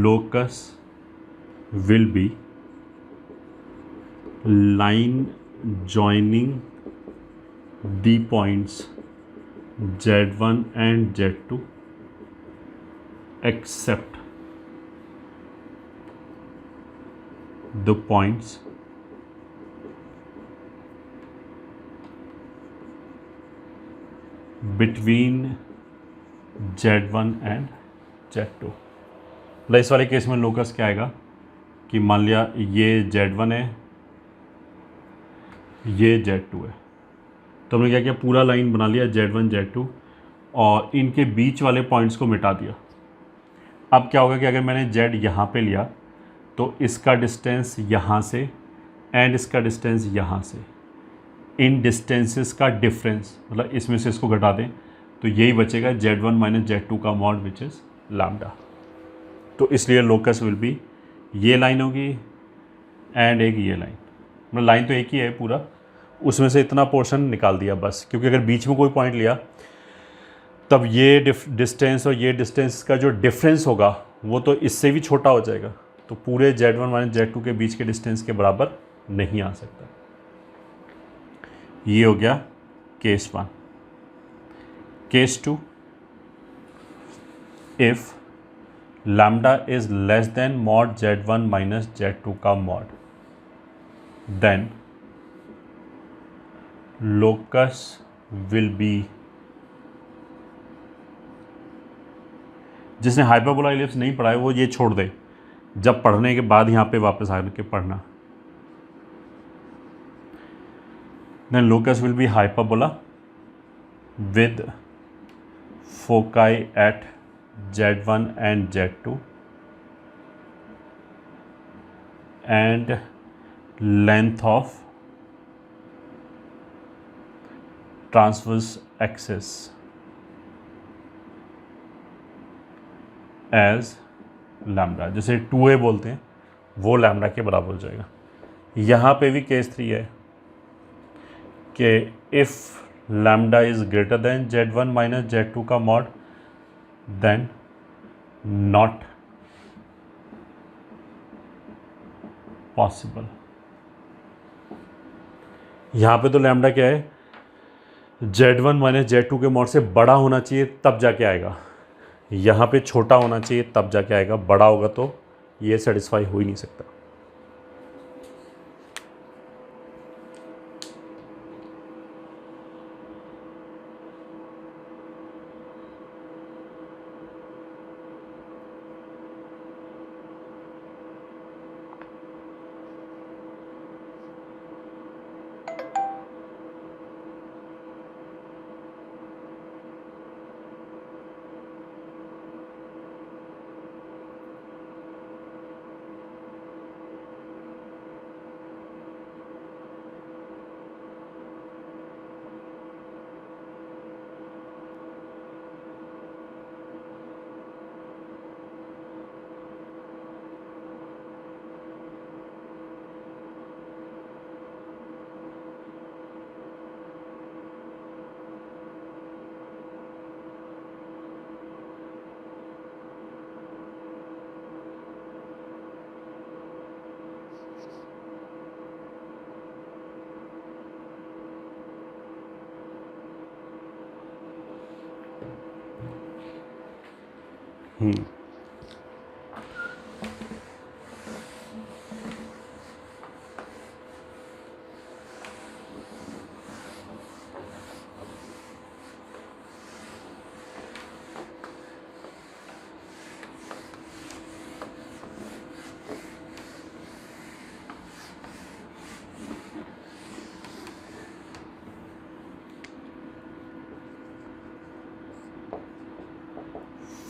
locus will be line joining the points Z1 and Z2 except the points between Z1 and Z2। मतलब इस वाले केस में लोकस क्या आएगा कि मान लिया ये Z1 है, ये Z2 है, तो हमने क्या किया, पूरा लाइन बना लिया Z1 Z2 और इनके बीच वाले पॉइंट्स को मिटा दिया। अब क्या होगा कि अगर मैंने Z यहाँ पे लिया तो इसका डिस्टेंस यहाँ से एंड इसका डिस्टेंस यहाँ से, इन डिस्टेंसेस का डिफरेंस, मतलब इसमें से इसको घटा दें तो यही बचेगा Z1 माइनस Z2 का मॉड विच इज़ लैम्डा। तो इसलिए लोकस विल बी ये लाइन होगी एंड एक ये लाइन, मतलब लाइन तो एक ही है पूरा, उसमें से इतना पोर्शन निकाल दिया बस, क्योंकि अगर बीच में कोई पॉइंट लिया तब ये डिस्टेंस और ये डिस्टेंस का जो डिफरेंस होगा वो तो इससे भी छोटा हो जाएगा, तो पूरे Z1 माइनस Z2 के बीच के डिस्टेंस के बराबर नहीं आ सकता। ये हो गया case 1। Case 2, if lambda is less than mod Z1 minus Z2 का mod, then locus will be, जिसने हाइपरबोला इलिप्स नहीं पढ़ा है वो ये छोड़ दे, जब पढ़ने के बाद यहाँ पे वापस आके पढ़ना। Then locus will be hyperbola with foci at Z1 and Z2 and length of transverse axis as lambda, जैसे 2a बोलते हैं वो लैम्डा के बराबर हो जाएगा। यहाँ पे भी केस 3 है कि if lambda is greater than Z1 minus Z2 का मॉड, देन नॉट पॉसिबल। यहाँ पे तो लैम्डा क्या है, Z1 माइनस Z2 के मॉड से बड़ा होना चाहिए तब जाके आएगा, यहाँ पे छोटा होना चाहिए तब जाके आएगा, बड़ा होगा तो ये सेटिस्फाई हो ही नहीं सकता।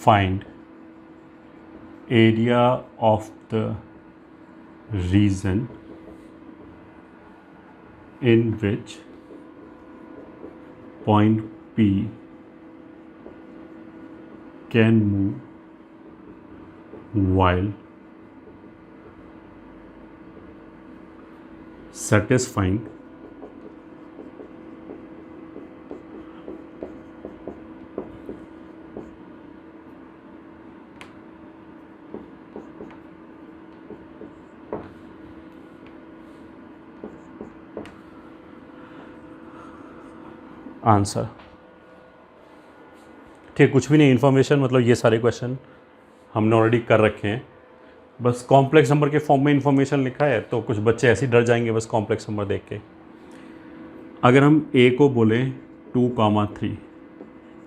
Find area of the region in which point P can move while satisfying answer. ठीक, कुछ भी नहीं, इन्फॉर्मेशन मतलब ये सारे क्वेश्चन हमने ऑलरेडी कर रखे हैं, बस कॉम्प्लेक्स नंबर के फॉर्म में इन्फॉर्मेशन लिखा है तो कुछ बच्चे ऐसे ही डर जाएंगे बस कॉम्प्लेक्स नंबर देख के। अगर हम a को बोलें 2, 3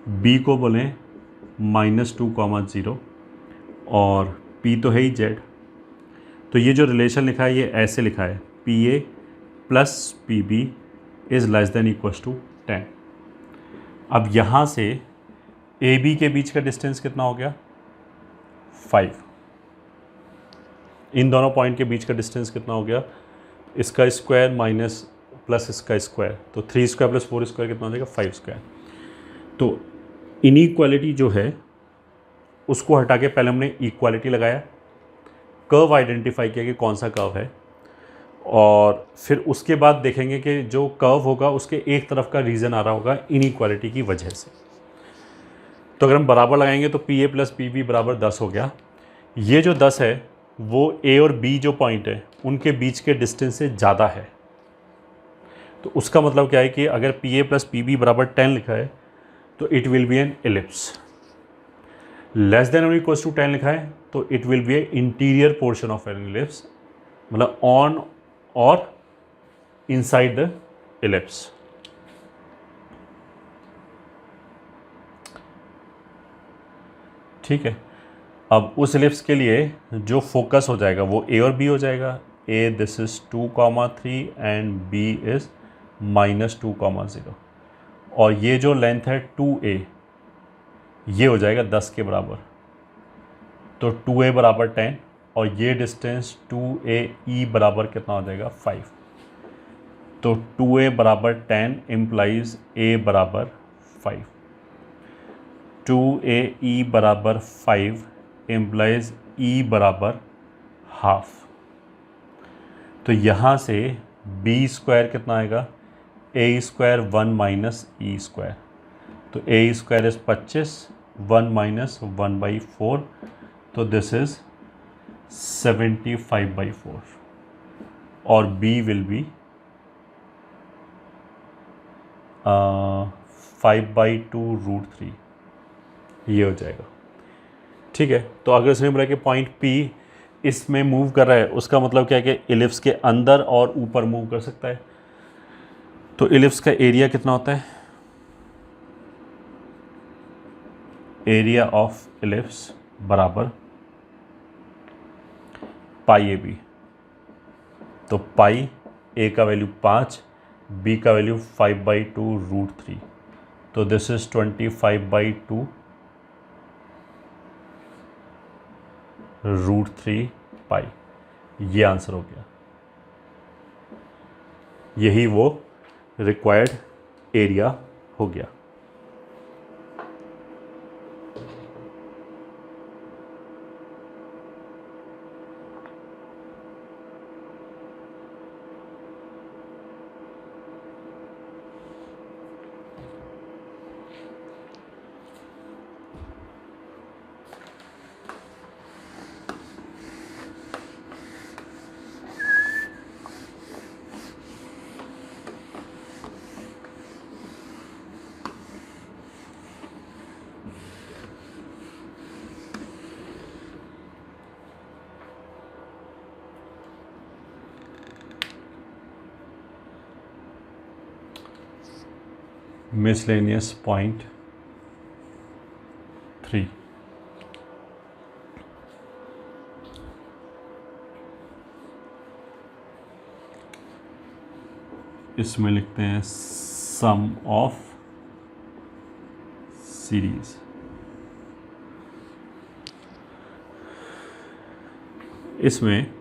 बी को बोलें -2, 0 और पी तो है ही जेड। तो ये जो रिलेशन लिखा है ये ऐसे लिखा है, P A plus P B is less than equals to 10। अब यहाँ से ए बी के बीच का डिस्टेंस कितना हो गया, 5। इन दोनों पॉइंट के बीच का डिस्टेंस कितना हो गया, इसका स्क्वायर माइनस प्लस इसका स्क्वायर, तो 3 स्क्वायर प्लस 4 स्क्वायर कितना हो जाएगा, 5 स्क्वायर। तो इनइक्वालिटी जो है उसको हटा के पहले हमने इक्वालिटी लगाया, कर्व आइडेंटिफाई किया कि कौन सा कर्व है, और फिर उसके बाद देखेंगे कि जो कर्व होगा उसके एक तरफ का रीज़न आ रहा होगा इनइक्वालिटी की वजह से। तो अगर हम बराबर लगाएंगे तो P A plus P B बराबर 10 हो गया। ये जो 10 है वो ए और बी जो पॉइंट है उनके बीच के डिस्टेंस से ज़्यादा है। तो उसका मतलब क्या है कि अगर P A plus P B बराबर 10 लिखा है तो it will be an ellipse. Less than और इक्वल्स टू 10 लिखा है तो it will be a interior portion of an ellipse, मतलब ऑन और इनसाइड द एलिप्स। ठीक है, अब उस एलिप्स के लिए जो फोकस हो जाएगा वो ए और बी हो जाएगा। A this is 2,3 and B is -2,0, और ये जो लेंथ है 2a ये हो जाएगा 10 के बराबर। तो 2a बराबर 10 और ये डिस्टेंस 2ae बराबर कितना हो जाएगा, 5। तो 2a बराबर 10 इम्प्लाइज a बराबर 5, 2ae बराबर 5 इम्प्लाइज e बराबर हाफ। तो यहाँ से b स्क्वायर कितना आएगा, a square 1 minus e square, तो a स्क्वायर इज 25, 1 माइनस 1/4, तो दिस इज 75/4 और b विल बी 5/2√3, ये हो जाएगा। ठीक है, तो अगर उसने बोला कि पॉइंट P इसमें मूव कर रहा है उसका मतलब क्या है कि इलिप्स के अंदर और ऊपर मूव कर सकता है। तो इलिप्स का एरिया कितना होता है, एरिया ऑफ इलिप्स बराबर पाई ए बी। तो पाई ए का वैल्यू 5, बी का वैल्यू 5/2√3, तो दिस इज 25/2√3 पाई। ये आंसर हो गया, यही वो रिक्वायर्ड एरिया हो गया। miscellaneous point 3, इसमें लिखते हैं सम ऑफ सीरीज। इसमें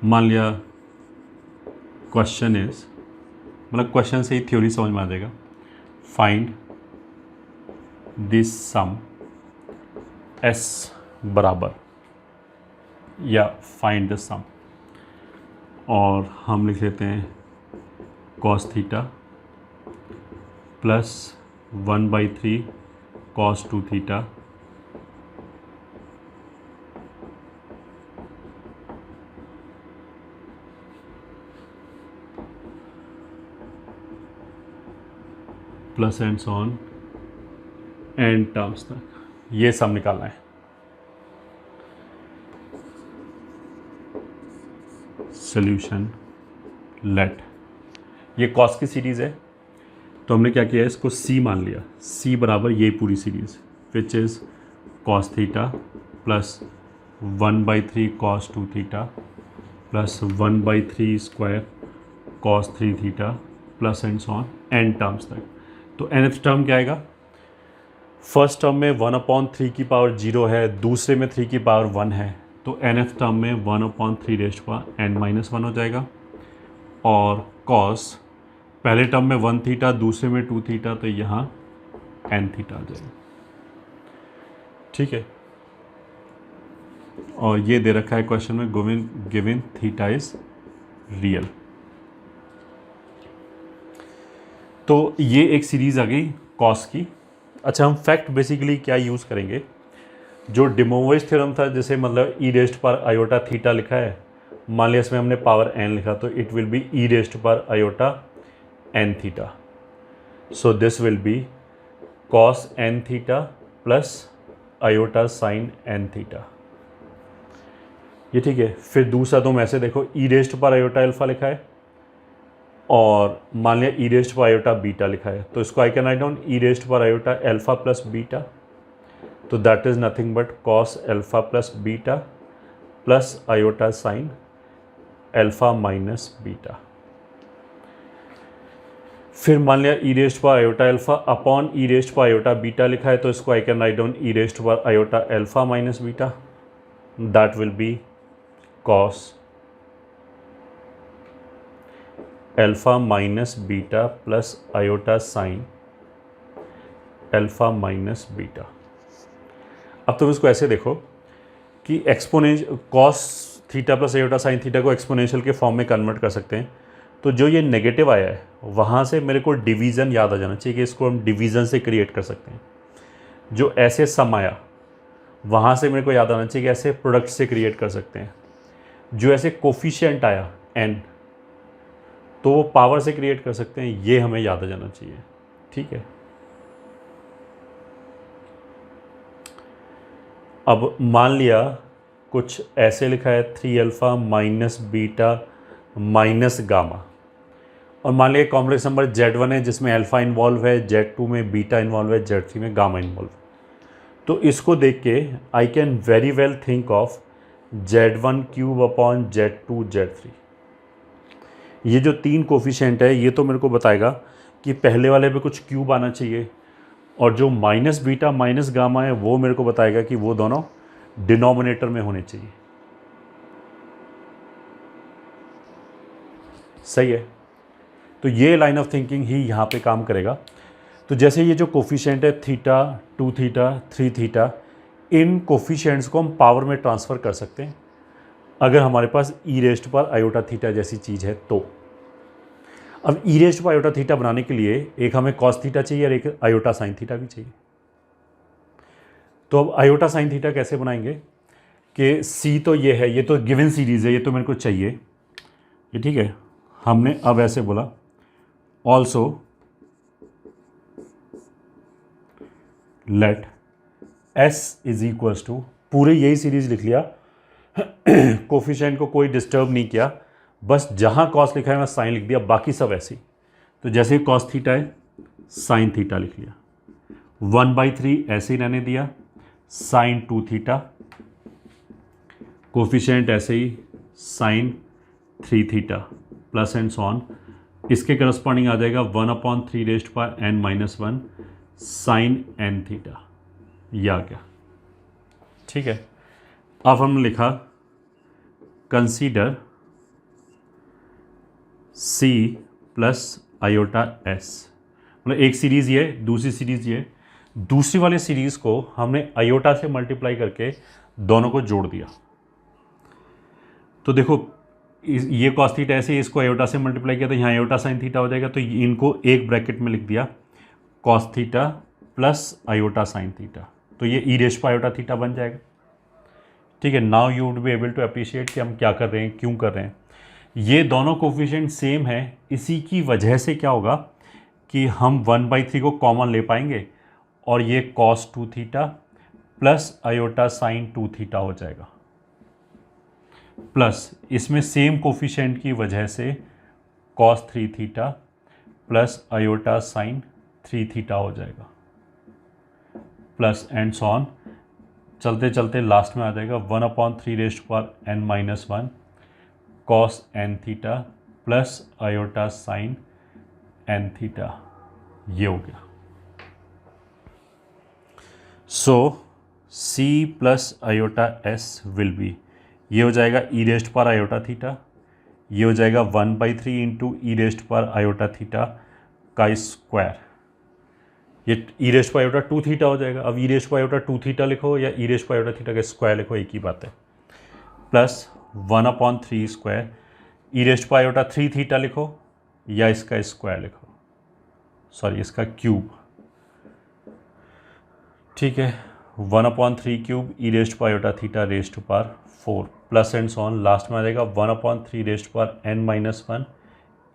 मान लिया क्वेश्चन इज, मतलब क्वेश्चन से ही थ्योरी समझ में आ जाएगा, फाइंड दिस सम एस बराबर, या फाइंड द सम, और हम लिख लेते हैं cos theta plus 1/3 cos 2 theta plus and so on and terms तक, ये सम निकालना है। सोल्यूशन लेट, ये कॉस की सीरीज़ है तो हमने क्या किया है, इसको c मान लिया, c बराबर ये पूरी series which is cos theta plus 1/3 cos 2 theta plus 1/3 square cos 3 theta plus and so on n terms तक। तो nth टर्म क्या आएगा, फर्स्ट टर्म में 1/3 की पावर 0 है, दूसरे में 3 की पावर 1 है, तो nth टर्म में 1/3 हो जाएगा। और कॉस पहले टर्म में 1 थीटा, दूसरे में 2 थीटा, तो यहाँ n थीटा आ जाएगा। ठीक है, और ये दे रखा है क्वेश्चन में गिवन थीटा इज रियल। तो ये एक सीरीज आ गई कॉस की। अच्छा, हम फैक्ट बेसिकली क्या यूज़ करेंगे, जो डिमोविस थ्योरम था, जैसे मतलब ई रेस्ट पर आयोटा थीटा लिखा है, मान लिया इसमें हमने पावर n लिखा, तो it will be E raised पर iota n theta. So this will be cos n theta plus iota sine n theta. ये ठीक है। फिर दूसरा तुम ऐसे देखो, ई रेस्ट पर आयोटा अल्फा लिखा है और मान लिया ई रेस्ट पर आयोटा बीटा लिखा है, तो इसको I can write down E raised पर आयोटा अल्फा प्लस बीटा, तो that is nothing but cos alpha plus beta plus iota sine alpha minus beta. फिर मान लिया ई रेस्ट पर iota alpha upon E raised पर आयोटा बीटा लिखा है, तो इसको I can write down E raised पर iota alpha minus beta, that will be cos alpha minus beta plus iota sine alpha minus beta. अब तुम इसको ऐसे देखो कि exponential cos theta plus iota sine theta को एक्सपोनेंशियल के फॉर्म में कन्वर्ट कर सकते हैं। तो जो ये नेगेटिव आया है वहाँ से मेरे को डिवीज़न याद आ जाना चाहिए कि इसको हम डिवीज़न से क्रिएट कर सकते हैं। जो ऐसे सम आया वहाँ से मेरे को याद आना चाहिए कि ऐसे प्रोडक्ट से क्रिएट कर सकते हैं। जो ऐसे कोफिशिएंट आया n, तो वो पावर से क्रिएट कर सकते हैं, ये हमें याद आ जाना चाहिए। ठीक है, अब मान लिया कुछ ऐसे लिखा है 3 alpha minus beta minus gamma, और मान लिया कॉम्प्लेक्स नंबर Z1 है जिसमें अल्फा इन्वॉल्व है, Z2 में बीटा इन्वॉल्व है, Z3 में गामा इन्वॉल्व है। तो इसको देख के I can very well think of Z1 cube upon Z2 Z3। ये जो 3 कोफिशिएंट है ये तो मेरे को बताएगा कि पहले वाले पे कुछ क्यूब आना चाहिए, और जो माइनस बीटा माइनस गामा है वो मेरे को बताएगा कि वो दोनों डिनोमिनेटर में होने चाहिए। सही है, तो ये लाइन ऑफ थिंकिंग ही यहाँ पे काम करेगा। तो जैसे ये जो कोफिशिएंट है थीटा 2 थीटा 3 थीटा, इन कोफिशिएंट्स को हम पावर में ट्रांसफ़र कर सकते हैं अगर हमारे पास ई रेस्ट पर आयोटा थीटा जैसी चीज़ है। तो अब ई रेस्ट पर आयोटा थीटा बनाने के लिए एक हमें कॉस थीटा चाहिए और एक आयोटा साइन थीटा भी चाहिए। तो अब आयोटा साइन थीटा कैसे बनाएंगे कि सी तो ये है, ये तो गिवन सीरीज़ है, ये तो मेरे को चाहिए, ये ठीक है। हमने अब ऐसे बोला also let S is equals to, पूरे यही सीरीज लिख लिया, कोफिशिएंट को कोई डिस्टर्ब नहीं किया, बस जहाँ कॉस लिखा है मैं साइन लिख दिया, बाकी सब ऐसे ही। तो जैसे कॉस थीटा है साइन थीटा लिख लिया, 1/3 ऐसे ही रहने दिया, साइन 2 थीटा, कोफिशिएंट ऐसे ही sine 3 theta plus and so on. इसके करस्पॉन्डिंग आ जाएगा 1/3 raised power n-1 sign n theta, या क्या। ठीक है, अब हमने लिखा consider C plus iota S, मतलब एक सीरीज़ ये, दूसरी सीरीज़ ये, दूसरी वाली सीरीज़ को हमने आयोटा से मल्टीप्लाई करके दोनों को जोड़ दिया। तो देखो ये कॉस थीटा ऐसे, इसको आयोटा से मल्टीप्लाई किया तो यहाँ आयोटा साइन थीटा हो जाएगा, तो इनको एक ब्रैकेट में लिख दिया cos theta plus iota sine theta, तो ये ई रेस्ट पर आयोटा थीटा बन जाएगा। ठीक है, now you would be able to appreciate कि हम क्या कर रहे हैं, क्यों कर रहे हैं। ये दोनों कोफिशिएंट सेम है, इसी की वजह से क्या होगा कि हम 1/3 को कॉमन ले पाएंगे और ये cos 2 theta plus iota sign 2 theta हो जाएगा। प्लस इसमें सेम कोफिशिएंट की वजह से cos 3 theta plus iota sign 3 theta हो जाएगा, प्लस एंड सो ऑन, चलते चलते लास्ट में आ जाएगा 1/3 cos N theta plus iota sine N theta, ये हो गया। So C plus iota S will be, ये हो जाएगा ई रेस्ट पर आयोटा थीटा, ये हो जाएगा 1/3 इंटू ई रेस्ट पर आयोटा थीटा का स्क्वायर, ये ई रेस्ट पर आयोटा 2 थीटा हो जाएगा। अब ई रेस्ट पर आयोटा 2 थीटा लिखो या ई रेस्ट पर आयोटा थीटा का स्क्वायर लिखो, एक ही बात है, प्लस 1/3 स्क्वायर, ई रेस्ट पर आयोटा 3 थीटा लिखो या इसका स्क्वायर लिखो, सॉरी इसका क्यूब, ठीक है, 1/3 क्यूब ई रेस्ट पर iota theta raised to power 4 plus and so on, last में आ जाएगा 1/3 raised power n-1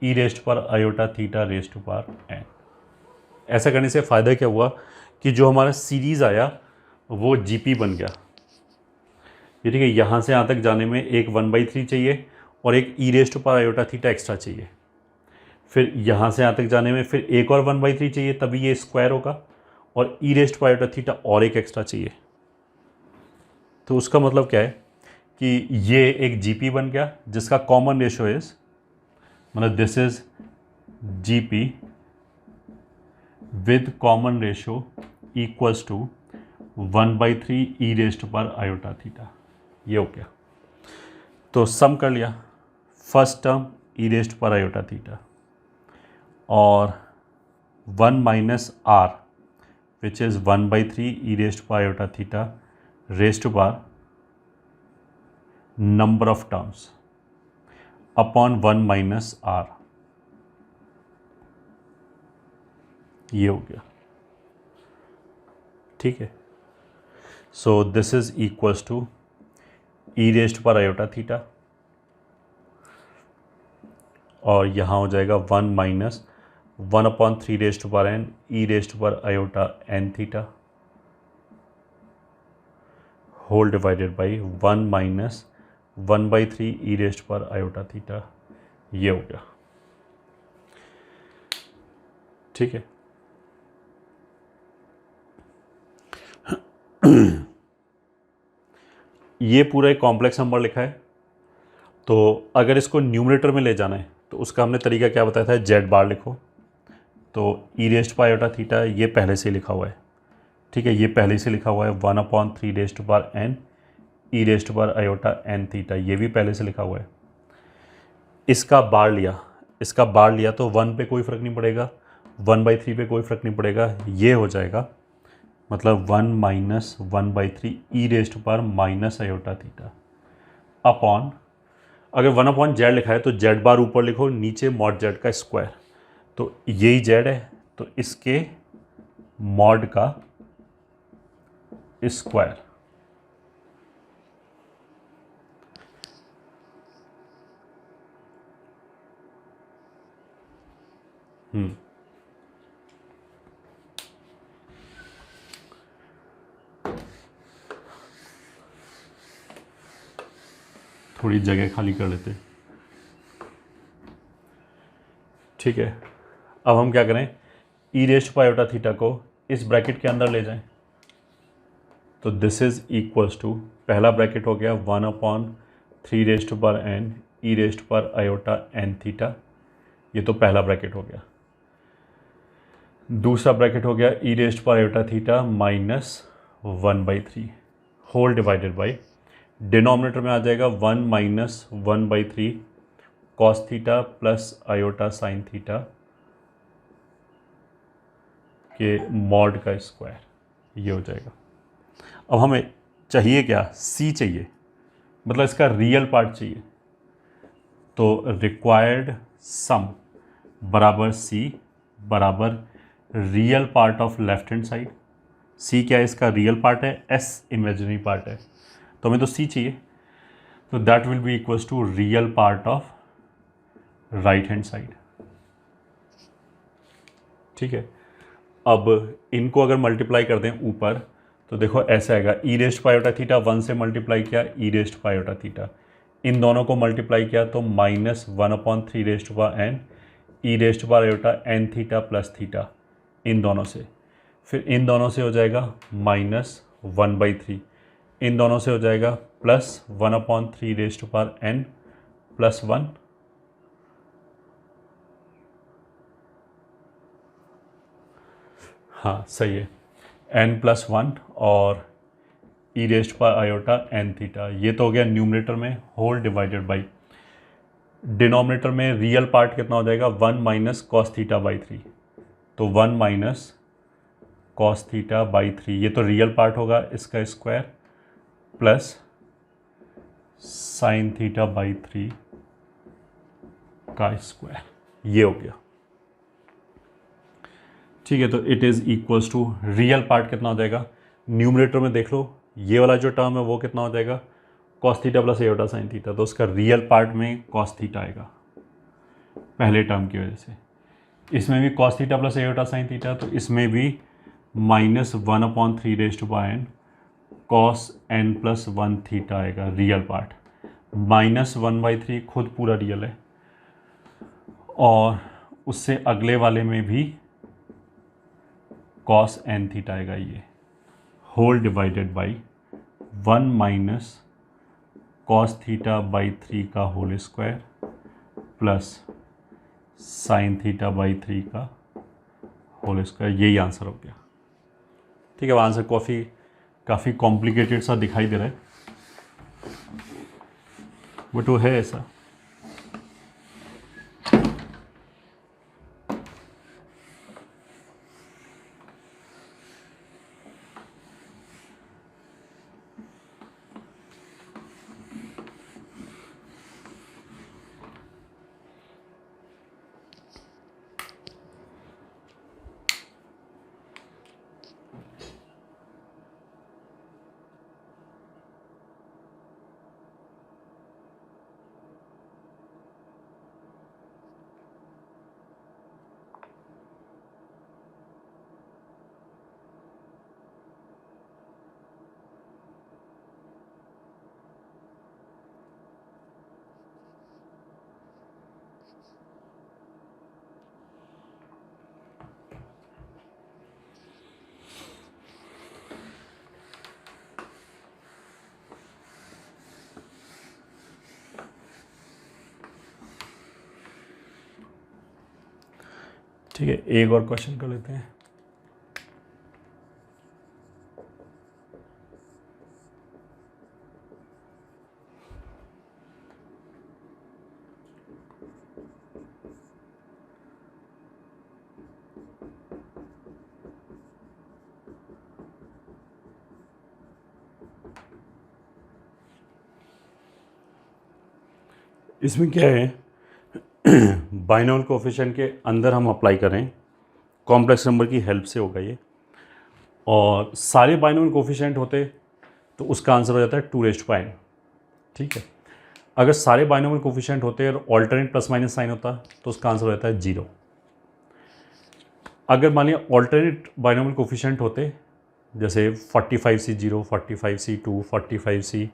e raised पर iota theta raised to power n। ऐसा करने से फ़ायदा क्या हुआ कि जो हमारा सीरीज़ आया वो जीपी बन गया, ये ठीक है, यहाँ से यहाँ तक जाने में एक 1/3 चाहिए और एक ई रेस्ट पर आयोटा थीटा एक्स्ट्रा चाहिए, फिर यहाँ से यहाँ तक जाने में फिर एक और 1/3 चाहिए, तभी ये स्क्वायर होगा, और ई रेस्ट पर आयोटा थीटा और एक एक्स्ट्रा चाहिए। तो उसका मतलब क्या है कि ये एक जीपी बन गया जिसका कॉमन रेशो इज, मतलब this is GP with common ratio equals to 1/3 e raised पर आयोटा थीटा, ये हो गया। तो सम कर लिया, फर्स्ट टर्म ई रेस्ट पर आयोटा थीटा और 1 minus R which is 1/3 e raised पर iota theta raised power number of terms upon 1 minus R, ये हो गया, ठीक है। So this is equals to E raised पर आयोटा थीटा और यहाँ हो जाएगा 1 minus 1/3 raised power n e raised पर iota n theta whole divided by 1 minus 1/3 e raised पर आयोटा थीटा, ये हो गया, ठीक है। ये पूरा एक कॉम्प्लेक्स नंबर लिखा है, तो अगर इसको न्यूमरेटर में ले जाना है तो उसका हमने तरीका क्या बताया था, जेड बार लिखो, तो ई रेस्ट पर आयोटा थीटा ये पहले से लिखा हुआ है, ठीक है, ये पहले से लिखा हुआ है 1/3 raised power n e raised पर आयोटा एन थीटा, ये भी पहले से लिखा हुआ है। इसका बार लिया तो 1 पे कोई फ़र्क नहीं पड़ेगा, 1/3 पे कोई फ़र्क नहीं पड़ेगा, ये हो जाएगा, मतलब 1 माइनस 1/3 ई रेस्ट पर माइनस आयोटा थीटा अपॉन, अगर 1/z लिखा है तो जेड बार ऊपर लिखो, नीचे मॉड जेड का स्क्वायर, तो यही जेड है तो इसके मॉड का स्क्वायर, थोड़ी जगह खाली कर लेते, ठीक है। अब हम क्या करें, ई रेस्ट पर आयोटा थीटा को इस ब्रैकेट के अंदर ले जाएं, तो दिस इज इक्वल्स टू, पहला ब्रैकेट हो गया 1/3 raised power n e raised पर आयोटा एन थीटा, ये तो पहला ब्रैकेट हो गया। दूसरा ब्रैकेट हो गया ई रेस्ट पर iota theta minus 1/3 whole divided by, denominator में आ जाएगा 1 minus 1/3 cos theta plus iota sine theta के मॉड का स्क्वायर, ये हो जाएगा। अब हमें चाहिए क्या, सी चाहिए, मतलब इसका रियल पार्ट चाहिए, तो रिक्वायर्ड सम बराबर सी बराबर real part of left hand side, C क्या है, इसका रियल पार्ट है, एस इमेजिनरी पार्ट है, तो हमें तो सी चाहिए, तो that will be equals to real part of right hand side, ठीक है। अब इनको अगर मल्टीप्लाई कर दें ऊपर तो देखो ऐसा आएगा, ई रेस्ट पर आयोटा थीटा 1 से मल्टीप्लाई किया ई रेस्ट पर आयोटा थीटा, इन दोनों को मल्टीप्लाई किया तो -1/3 raise to power n E raise to power iota n theta plus theta इन दोनों से, फिर इन दोनों से हो जाएगा -1/3, इन दोनों से हो जाएगा +1/3 raise to power n plus 1, हाँ सही है, n प्लस 1 और e raise to power iota n theta. ये तो हो गया न्यूमरेटर में होल डिवाइडेड बाई, डिनोमिनेटर में रियल पार्ट कितना हो जाएगा 1 माइनस कॉस थीटा बाई 3, तो 1 माइनस कॉस थीटा बाई 3, ये तो रियल पार्ट होगा इसका square plus sine theta by 3 का स्क्वायर, ये हो गया। ठीक है, तो it is equals to real part कितना हो जाएगा, न्यूमरेटर में देख लो ये वाला जो टर्म है वो कितना हो जाएगा cos theta plus iota sine theta, तो उसका रियल पार्ट में कॉस थीटा आएगा पहले टर्म की वजह से। इसमें भी cos theta plus iota sine theta, तो इसमें भी -1/3 raise to power n cos n plus 1 theta आएगा रियल पार्ट। -1/3 खुद पूरा रियल है, और उससे अगले वाले में भी कॉस n थीटा आएगा, ये whole divided by 1 minus cos theta by 3 का whole square plus sine theta by 3 का होल स्क्वायर, यही आंसर हो गया। ठीक है, आंसर काफ़ी कॉम्प्लिकेटेड सा दिखाई दे रहा है, बट वो है ऐसा। ठीक है, एक और क्वेश्चन कर लेते हैं। इसमें क्या है, बाइनोमियल कोएफिशिएंट के अंदर हम अप्लाई करें, कॉम्प्लेक्स नंबर की हेल्प से होगा ये, और सारे बाइनोमियल कोएफिशिएंट होते तो उसका आंसर हो जाता है 2 रेज़ टू पावर n। ठीक है, अगर सारे बाइनोमियल कोएफिशिएंट होते और ऑल्टरनेट प्लस माइनस साइन होता तो उसका आंसर हो जाता है 0। अगर मान लिया ऑल्टरनेट बाइनोमियल कोएफिशिएंट होते, जैसे 45C 0, 45C 2, 45C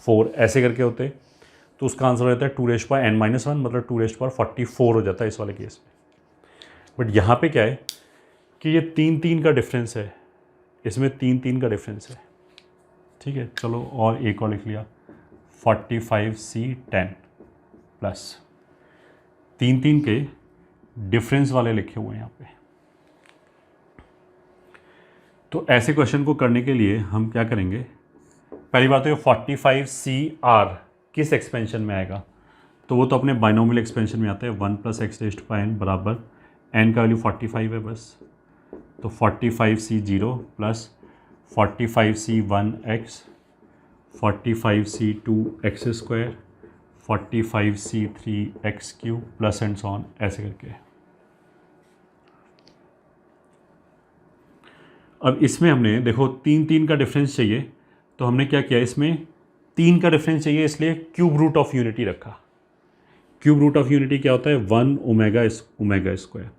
4 ऐसे करके होते, तो उसका आंसर हो जाता है 2 रेज़ टू पावर n-1, मतलब 2 रेज़ टू पावर 44 हो जाता है इस वाले केस में। बट यहाँ पे क्या है कि ये 3-3 का डिफरेंस है, इसमें 3-3 का डिफरेंस है। ठीक है, चलो और एक और लिख लिया 45C 10 प्लस 3-3 के डिफरेंस वाले लिखे हुए हैं यहाँ पे। तो ऐसे क्वेश्चन को करने के लिए हम क्या करेंगे, पहली बात तो ये 45CR किस एक्सपेंशन में आएगा, तो वो तो अपने बाइनोमियल एक्सपेंशन में आता है 1 + x raise to power n बराबर n का वैल्यू 45 है बस, तो 45C 0 plus 45C 1x, 45C 2x square, 45C 3x cube plus and so on ऐसे करके। अब इसमें हमने देखो 3-3 का डिफरेंस चाहिए, तो हमने क्या किया, इसमें 3 का डिफरेंस चाहिए इसलिए क्यूब रूट ऑफ यूनिटी रखा। क्यूब रूट ऑफ यूनिटी क्या होता है 1 ओमेगा स्क्वायर,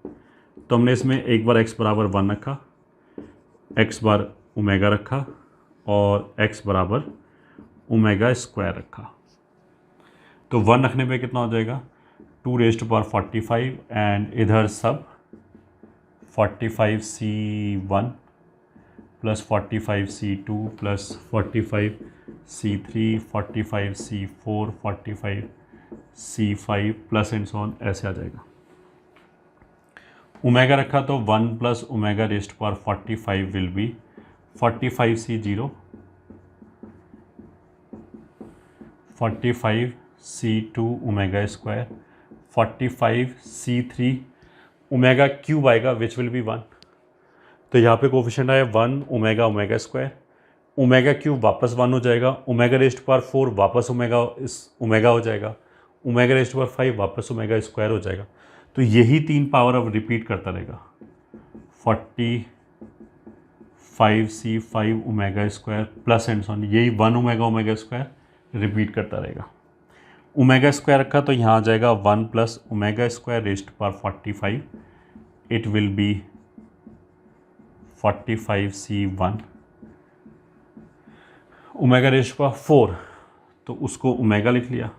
तो हमने इसमें एक बार x बराबर 1 रखा, x बार ओमेगा रखा और x बराबर ओमेगा स्क्वायर रखा। तो 1 रखने पे कितना हो जाएगा 2⁴45 एंड इधर सब 45C1 plus 45C2 plus 45C3 45C4 45C5 plus and so on ऐसे आ जाएगा। ओमेगा रखा तो 1 plus omega rest power 45 will be 45C0 45C2 omega square 45C3 omega cube आएगा विच विल बी 1। तो यहाँ पे कोफिशिएंट आया 1 omega omega square, omega cube वापस 1 हो जाएगा, ओमेगा रेस्ट पावर 4 वापस ओमेगा हो जाएगा, ओमेगा रेस्ट पावर 5 वापस ओमेगा स्क्वायर हो जाएगा। तो यही 3 पावर अब रिपीट करता रहेगा 45C5 omega square plus and so on, यही 1 ओमेगा ओमेगा स्क्वायर रिपीट करता रहेगा। ओमेगा स्क्वायर रखा तो यहाँ आ जाएगा 1 plus omega square rest power 45, it will B 45C1 omega rest power 4, तो उसको ओमेगा लिख लिया।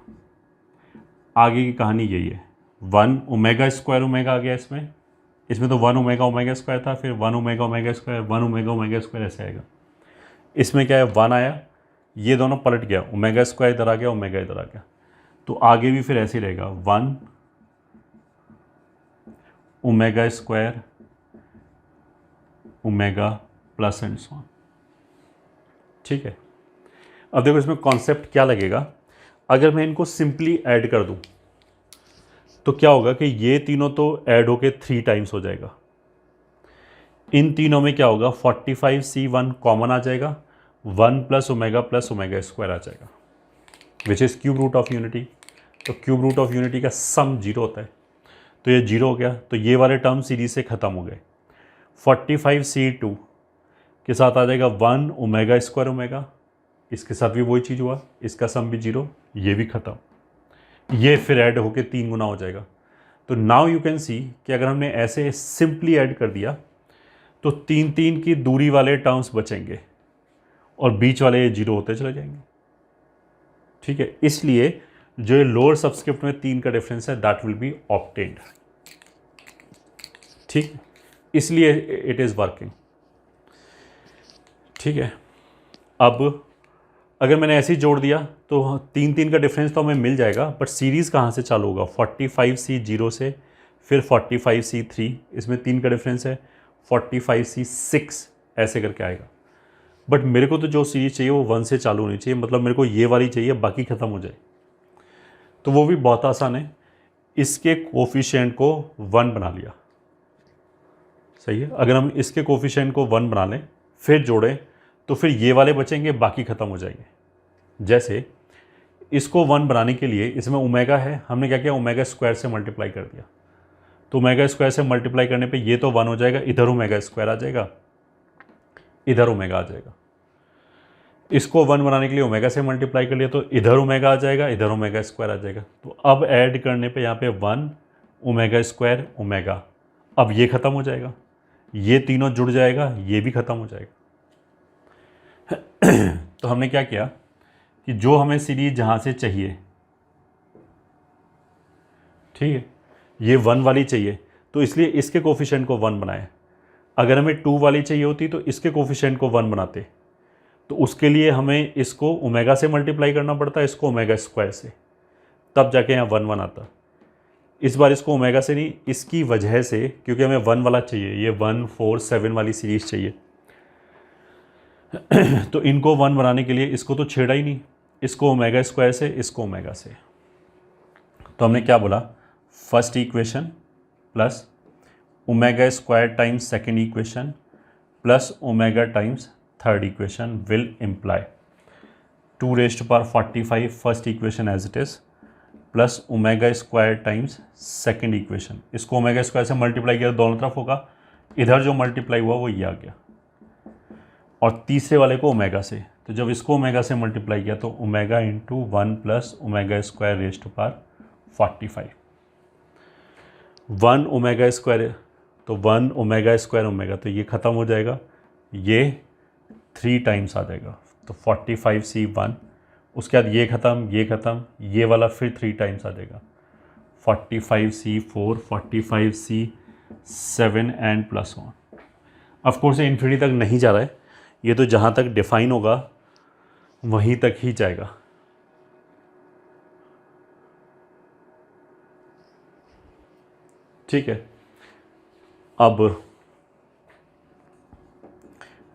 आगे की कहानी यही है, 1 ओमेगा स्क्वायर ओमेगा आ गया इसमें तो 1 ओमेगा ओमेगा स्क्वायर था, फिर 1 omega omega square 1 omega omega square ऐसे आएगा। इसमें क्या है 1 आया, ये दोनों पलट गया, ओमेगा स्क्वायर इधर आ गया ओमेगा इधर आ गया, तो आगे भी फिर ऐसे ही रहेगा 1 omega square omega plus and so on. ठीक है, अब देखो इसमें कॉन्सेप्ट क्या लगेगा, अगर मैं इनको सिंपली ऐड कर दूं तो क्या होगा कि ये तीनों तो ऐड होके 3 टाइम्स हो जाएगा। इन तीनों में क्या होगा 45C1 कॉमन आ जाएगा, 1 प्लस ओमेगा स्क्वायर आ जाएगा which is cube root of unity. तो क्यूब रूट ऑफ यूनिटी का सम 0 होता है, तो ये 0 हो गया, तो ये वाले टर्म सीरीज से ख़त्म हो गए। 45C2 के साथ आ जाएगा 1 ओमेगा स्क्वायर ओमेगा, इसके साथ भी वही चीज़ हुआ, इसका सम भी 0, ये भी ख़त्म, ये फिर ऐड होके 3 गुना हो जाएगा। तो नाउ यू कैन सी कि अगर हमने ऐसे सिंपली ऐड कर दिया तो 3 की दूरी वाले टर्म्स बचेंगे और बीच वाले ये 0 होते चले जाएंगे। ठीक है, इसलिए जो ये लोअर सबस्क्रिप्ट में 3 का डिफरेंस है दैट विल बी ऑब्टेन्ड। ठीक, इसलिए इट इज़ वर्किंग। ठीक है, अब अगर मैंने ऐसे ही जोड़ दिया तो 3 का डिफरेंस तो हमें मिल जाएगा, बट सीरीज़ कहाँ से चालू होगा 45C0 से, फिर 45C3, इसमें 3 का डिफरेंस है, 45C6 ऐसे करके आएगा। बट मेरे को तो जो सीरीज़ चाहिए वो 1 से चालू होनी चाहिए, मतलब मेरे को ये वाली चाहिए बाकी ख़त्म हो जाए। तो वो भी बहुत आसान है, इसके कोफिशिएंट को 1 बना लिया। सही है, अगर हम इसके कोफिशिएंट को 1 बना लें फिर जोड़ें तो फिर ये वाले बचेंगे, बाकी ख़त्म हो जाएंगे। जैसे इसको 1 बनाने के लिए इसमें ओमेगा है, हमने क्या किया ओमेगा स्क्वायर से मल्टीप्लाई कर दिया, तो ओमेगा स्क्वायर से मल्टीप्लाई करने पे ये तो 1 हो जाएगा, इधर ओमेगा स्क्वायर आ जाएगा, इधर ओमेगा आ जाएगा। इसको 1 बनाने के लिए ओमेगा से मल्टीप्लाई कर लिया तो इधर ओमेगा आ जाएगा, इधर ओमेगा स्क्वायर आ जाएगा। तो अब ऐड करने पे यहाँ पे 1 ओमेगा स्क्वायर ओमेगा, अब ये ख़त्म हो जाएगा, ये तीनों जुड़ जाएगा, ये भी ख़त्म हो जाएगा। तो हमने क्या किया कि जो हमें सीरीज जहाँ से चाहिए, ठीक है, ये 1 वाली चाहिए तो इसलिए इसके कोफिशिएंट को 1 बनाए। अगर हमें 2 वाली चाहिए होती तो इसके कोफिशिएंट को 1 बनाते, तो उसके लिए हमें इसको ओमेगा से मल्टीप्लाई करना पड़ता, इसको ओमेगा स्क्वायर से, तब जाके यहाँ 1 1 आता। इस बार इसको ओमेगा से नहीं, इसकी वजह से, क्योंकि हमें 1 वाला चाहिए, ये 1 4 7 वाली सीरीज चाहिए तो इनको 1 बनाने के लिए इसको तो छेड़ा ही नहीं, इसको ओमेगा स्क्वायर से, इसको ओमेगा से। तो हमने क्या बोला, first equation plus omega square times second equation plus omega times third equation will imply 2⁴45 first equation as it is plus omega square times second equation. इसको ओमेगा स्क्वायर से मल्टीप्लाई किया दोनों तरफ होगा, इधर जो मल्टीप्लाई हुआ वो ये आ गया, और तीसरे वाले को ओमेगा से, तो जब इसको ओमेगा से मल्टीप्लाई किया तो omega into 1 plus omega square raised to power 45। 1 omega square तो 1 ओमेगा स्क्वायर ओमेगा, तो ये ख़त्म हो जाएगा, ये 3 टाइम्स आ जाएगा, तो 45C1 उसके बाद ये ख़त्म, ये वाला फिर 3 टाइम्स आ जाएगा 45C4 45C7 and plus 1। Of course ये इन्फिनिटी तक नहीं जा रहा है, ये तो जहाँ तक डिफाइन होगा वहीं तक ही जाएगा। ठीक है, अब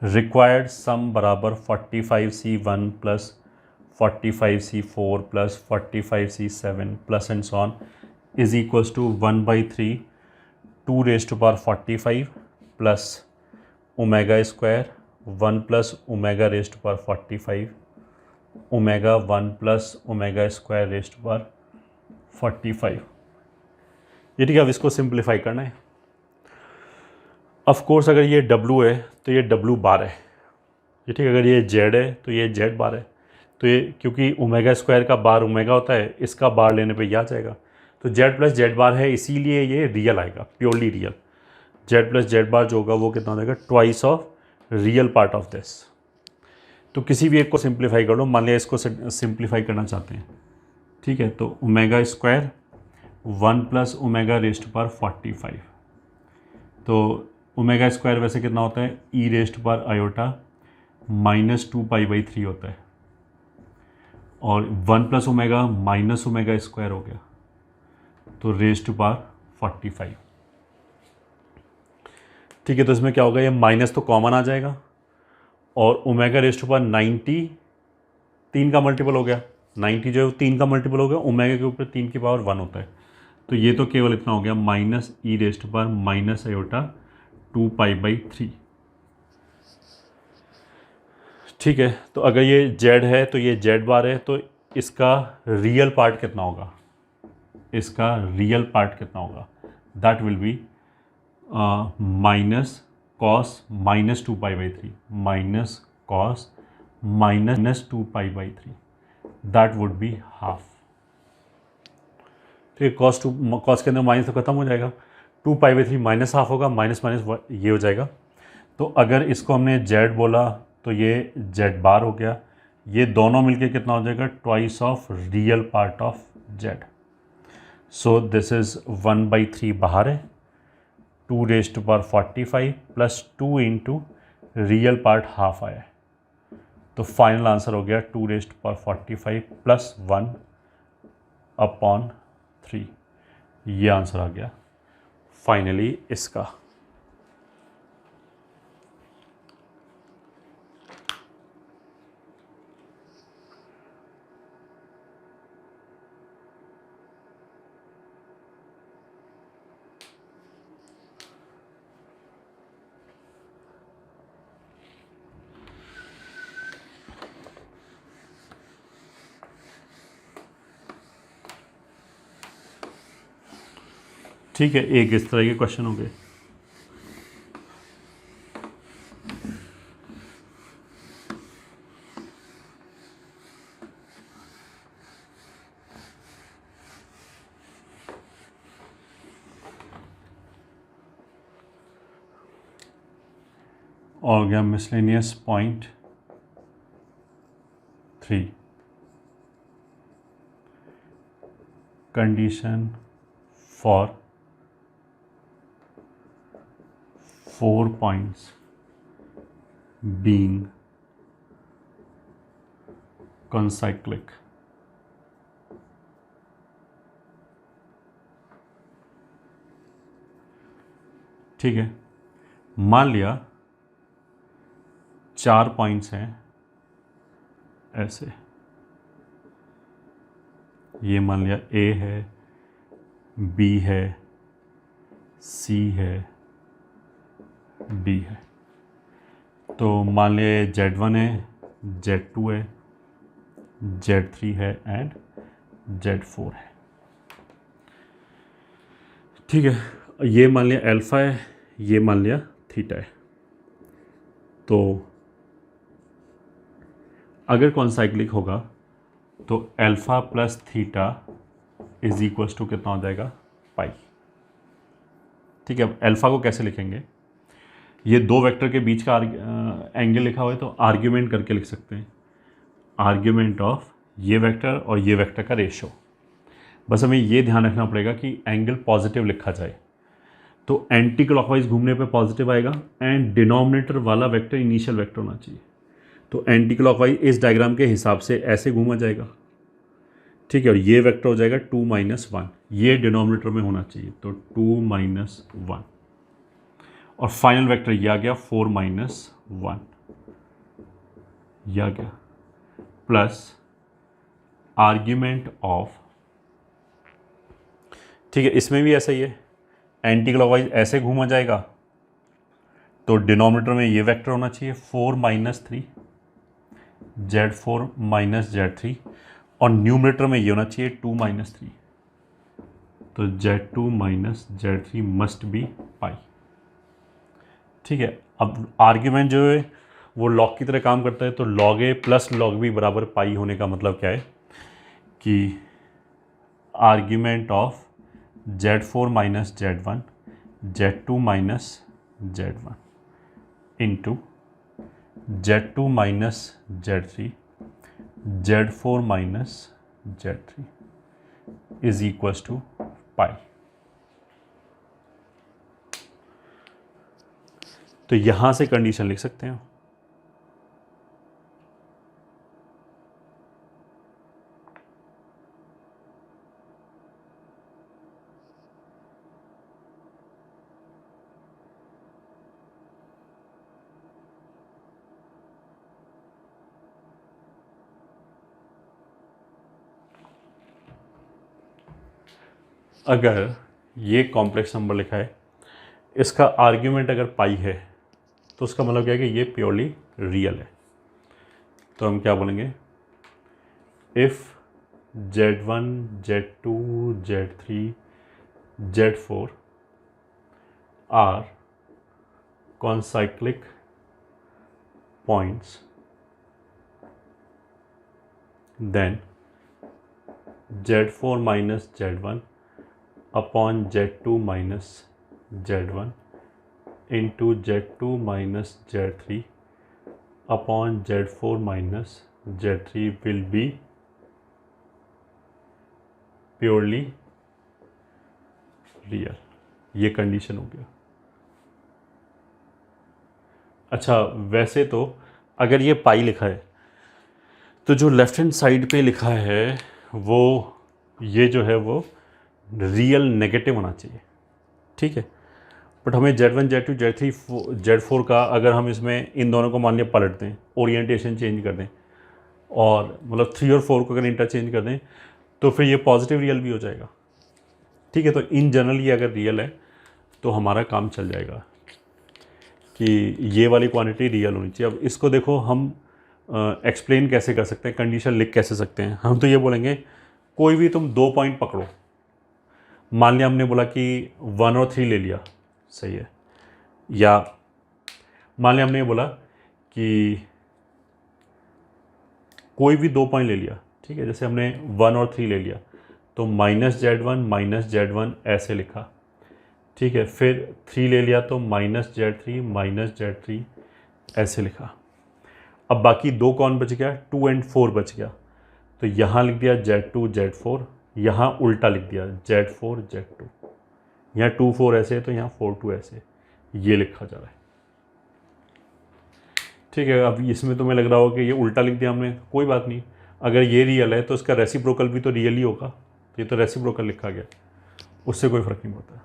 रिक्वायर्ड सम बराबर 45C1 plus 45C4 plus 45C7 plus and so on is equals to 1/3 2 raise to power 45 plus omega square 1 plus omega raise to power 45 omega 1 plus omega square raise to power 45। ये ठीक है, अब इसको सिंप्लीफाई करना है। ऑफ कोर्स अगर ये W है तो ये W बार है, ये ठीक है। अगर ये Z है तो ये Z बार है। तो ये क्योंकि ओमेगा स्क्वायर का बार ओमेगा होता है, इसका बार लेने पे यह आ जाएगा। तो Z प्लस Z बार है, इसीलिए ये रियल आएगा, purely real. Z plus Z बार जो होगा वो कितना हो जाएगा, twice of real part of this. तो किसी भी एक को सिंप्लीफाई कर लो, मान लिया इसको सिंप्लीफाई करना चाहते हैं, ठीक है। तो omega square 1 plus omega raise to power 45। तो ओमेगा स्क्वायर वैसे कितना होता है, E raise to power iota minus 2π/3 होता है, और 1 plus omega minus omega square हो गया, तो रेज़ टू पावर 45। ठीक है, तो इसमें क्या होगा, ये माइनस तो कॉमन आ जाएगा, और ओमेगा रेज़ टू पावर 90 3 का मल्टीपल हो गया, 90 जो है वो 3 का मल्टीपल हो गया, ओमेगा के ऊपर 3 की पावर 1 होता है। तो ये तो केवल इतना हो गया minus E raise to power minus iota 2π/3। ठीक है, तो अगर ये Z है तो ये Z बार है, तो इसका रियल पार्ट कितना होगा, इसका रियल पार्ट कितना होगा, that will be minus cos minus 2π/3 minus cos minus 2π/3, that would be half. ठीक है, कॉस के अंदर माइनस तो खत्म हो जाएगा, 2π/3 माइनस हाफ होगा, माइनस माइनस ये हो जाएगा। तो अगर इसको हमने Z बोला तो ये Z बार हो गया, ये दोनों मिलके कितना हो जाएगा, twice of real part of Z। So this is 1/3 बाहर है, 2 raise to power 45 plus 2 into real part half आया है। तो फाइनल आंसर हो गया 2 रेज़ टू पावर 45 प्लस 1/3। ये आंसर आ गया फाइनली इसका। ठीक है, एक इस तरह के क्वेश्चन हो गए। और गया miscellaneous point 3, condition for 4 points being concyclic। ठीक है, मान लिया 4 पॉइंट्स हैं ऐसे, ये मान लिया A है, B है, C है, D है। तो मान लिया Z1 है, Z2 है, Z3 है एंड Z4 है। ठीक है, ये मान लिया अल्फ़ा है, ये मान लिया थीटा है। तो अगर कॉन्साइक्लिक होगा तो alpha plus theta is equals to कितना हो जाएगा, पाई। ठीक है, अब अल्फ़ा को कैसे लिखेंगे, ये दो वेक्टर के बीच का एंगल लिखा हुआ है तो आर्ग्यूमेंट करके लिख सकते हैं, आर्ग्यूमेंट ऑफ ये वेक्टर और ये वेक्टर का रेशो। बस हमें ये ध्यान रखना पड़ेगा कि एंगल पॉजिटिव लिखा जाए, तो एंटी क्लॉकवाइज घूमने पे पॉजिटिव आएगा एंड डिनोमिनेटर वाला वेक्टर इनिशियल वेक्टर होना चाहिए। तो एंटी क्लॉकवाइज इस डायग्राम के हिसाब से ऐसे घूमा जाएगा, ठीक है, और ये वेक्टर हो जाएगा 2 - 1, ये डिनोमिनेटर में होना चाहिए, तो 2 - 1 और फाइनल वेक्टर ये आ गया 4 - 1, ये आ गया प्लस आर्ग्यूमेंट ऑफ, ठीक है, इसमें भी ऐसा ही है, एंटी क्लॉकवाइज ऐसे घूमा जाएगा तो डिनोमिनेटर में ये वेक्टर होना चाहिए 4 - 3 Z4 - Z3 और न्यूमरेटर में ये होना चाहिए 2 - 3, तो Z2 - Z3 मस्ट बी पाई। ठीक है, अब आर्ग्यूमेंट जो है वो लॉग की तरह काम करता है, तो log a plus log b बराबर पाई होने का मतलब क्या है कि argument of Z4 - Z1 Z2 - Z1 into Z2 - Z3 Z4 - Z3 is equals to pi. तो यहां से कंडीशन लिख सकते हैं, अगर ये कॉम्प्लेक्स नंबर लिखा है, इसका आर्ग्यूमेंट अगर पाई है, तो उसका मतलब क्या है कि ये प्योरली रियल है। तो हम क्या बोलेंगे, if Z1 Z2 Z3 Z4 are concyclic points, then Z4 - Z1 upon Z2 - Z1 into Z2 - Z3 upon Z4 - Z3 will be purely real. ये कंडीशन हो गया। अच्छा, वैसे तो अगर ये पाई लिखा है तो जो लेफ्ट हैंड साइड पे लिखा है वो ये जो है वो रियल नेगेटिव होना चाहिए, ठीक है। बट हमें Z1 Z2 Z3 Z4 का अगर हम इसमें इन दोनों को मान लिया पलट दें, ओरिएंटेशन चेंज कर दें और मतलब 3 और 4 को अगर इंटरचेंज कर दें तो फिर ये पॉजिटिव रियल भी हो जाएगा, ठीक है। तो इन जनरल ये अगर रियल है तो हमारा काम चल जाएगा कि ये वाली क्वांटिटी रियल होनी चाहिए। अब इसको देखो हम एक्सप्लेन कैसे कर सकते हैं, कंडीशन लिख कैसे सकते हैं। हम तो ये बोलेंगे कोई भी तुम 2 पॉइंट पकड़ो, मान लिया हमने बोला कि 1 और 3 ले लिया, सही है, या मान लिया हमने ये बोला कि कोई भी 2 पॉइंट ले लिया, ठीक है, जैसे हमने 1 और 3 ले लिया तो -Z1 -Z1 ऐसे लिखा, ठीक है, फिर 3 ले लिया तो -Z3 -Z3 ऐसे लिखा। अब बाकी 2 कौन बच गया, 2 और 4 बच गया, तो यहाँ लिख दिया Z2 Z4, यहाँ उल्टा लिख दिया Z4 Z2, यहाँ 2 4 ऐसे है तो यहाँ 4 2 ऐसे, ये लिखा जा रहा है, ठीक है। अब इसमें तुम्हें लग रहा होगा कि ये उल्टा लिख दिया हमने, कोई बात नहीं, अगर ये रियल है तो इसका रेसिप्रोकल भी तो रियल ही होगा, ये तो रेसिप्रोकल लिखा गया, उससे कोई फर्क नहीं पड़ता।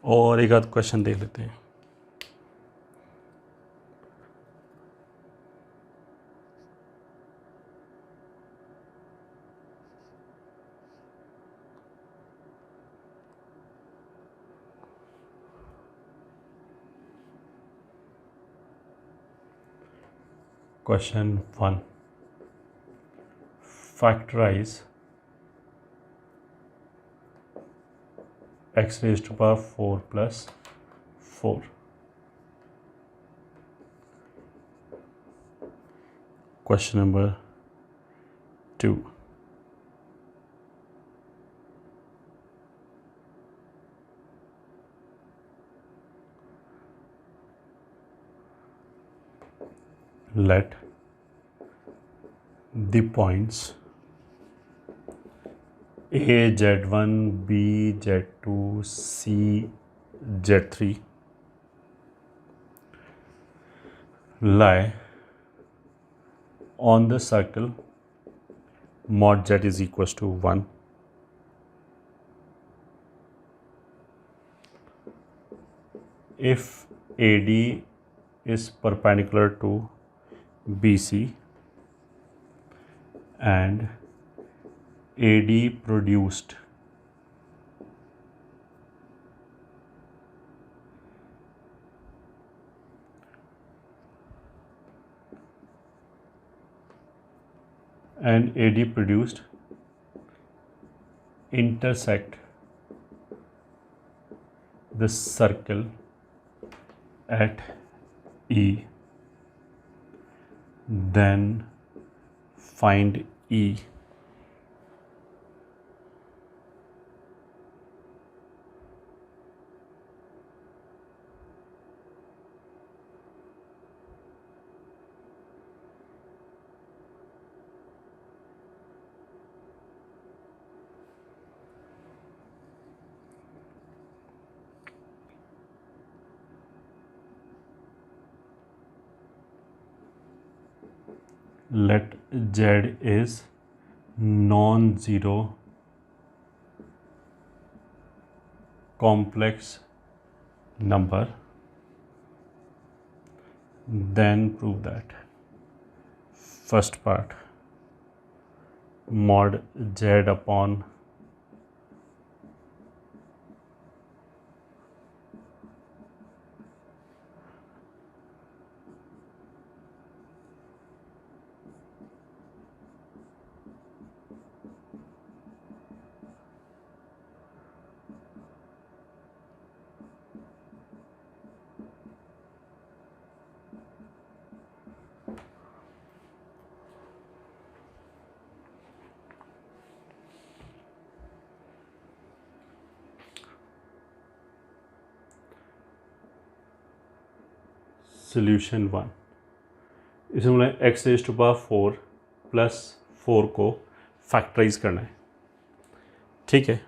और एक आध क्वेश्चन देख लेते हैं। Question 1, factorise x raised to power 4 plus 4. Question number 2. Let the points A Z1, B Z2, C Z3 lie on the circle mod Z is equals to 1. If AD is perpendicular to BC and AD produced intersect the circle at E, then find E. Let Z is non-zero complex number, then prove that. First part, mod Z upon solution 1, इसमें बोला x raised to power 4 plus 4 को फैक्टराइज करना है। ठीक है,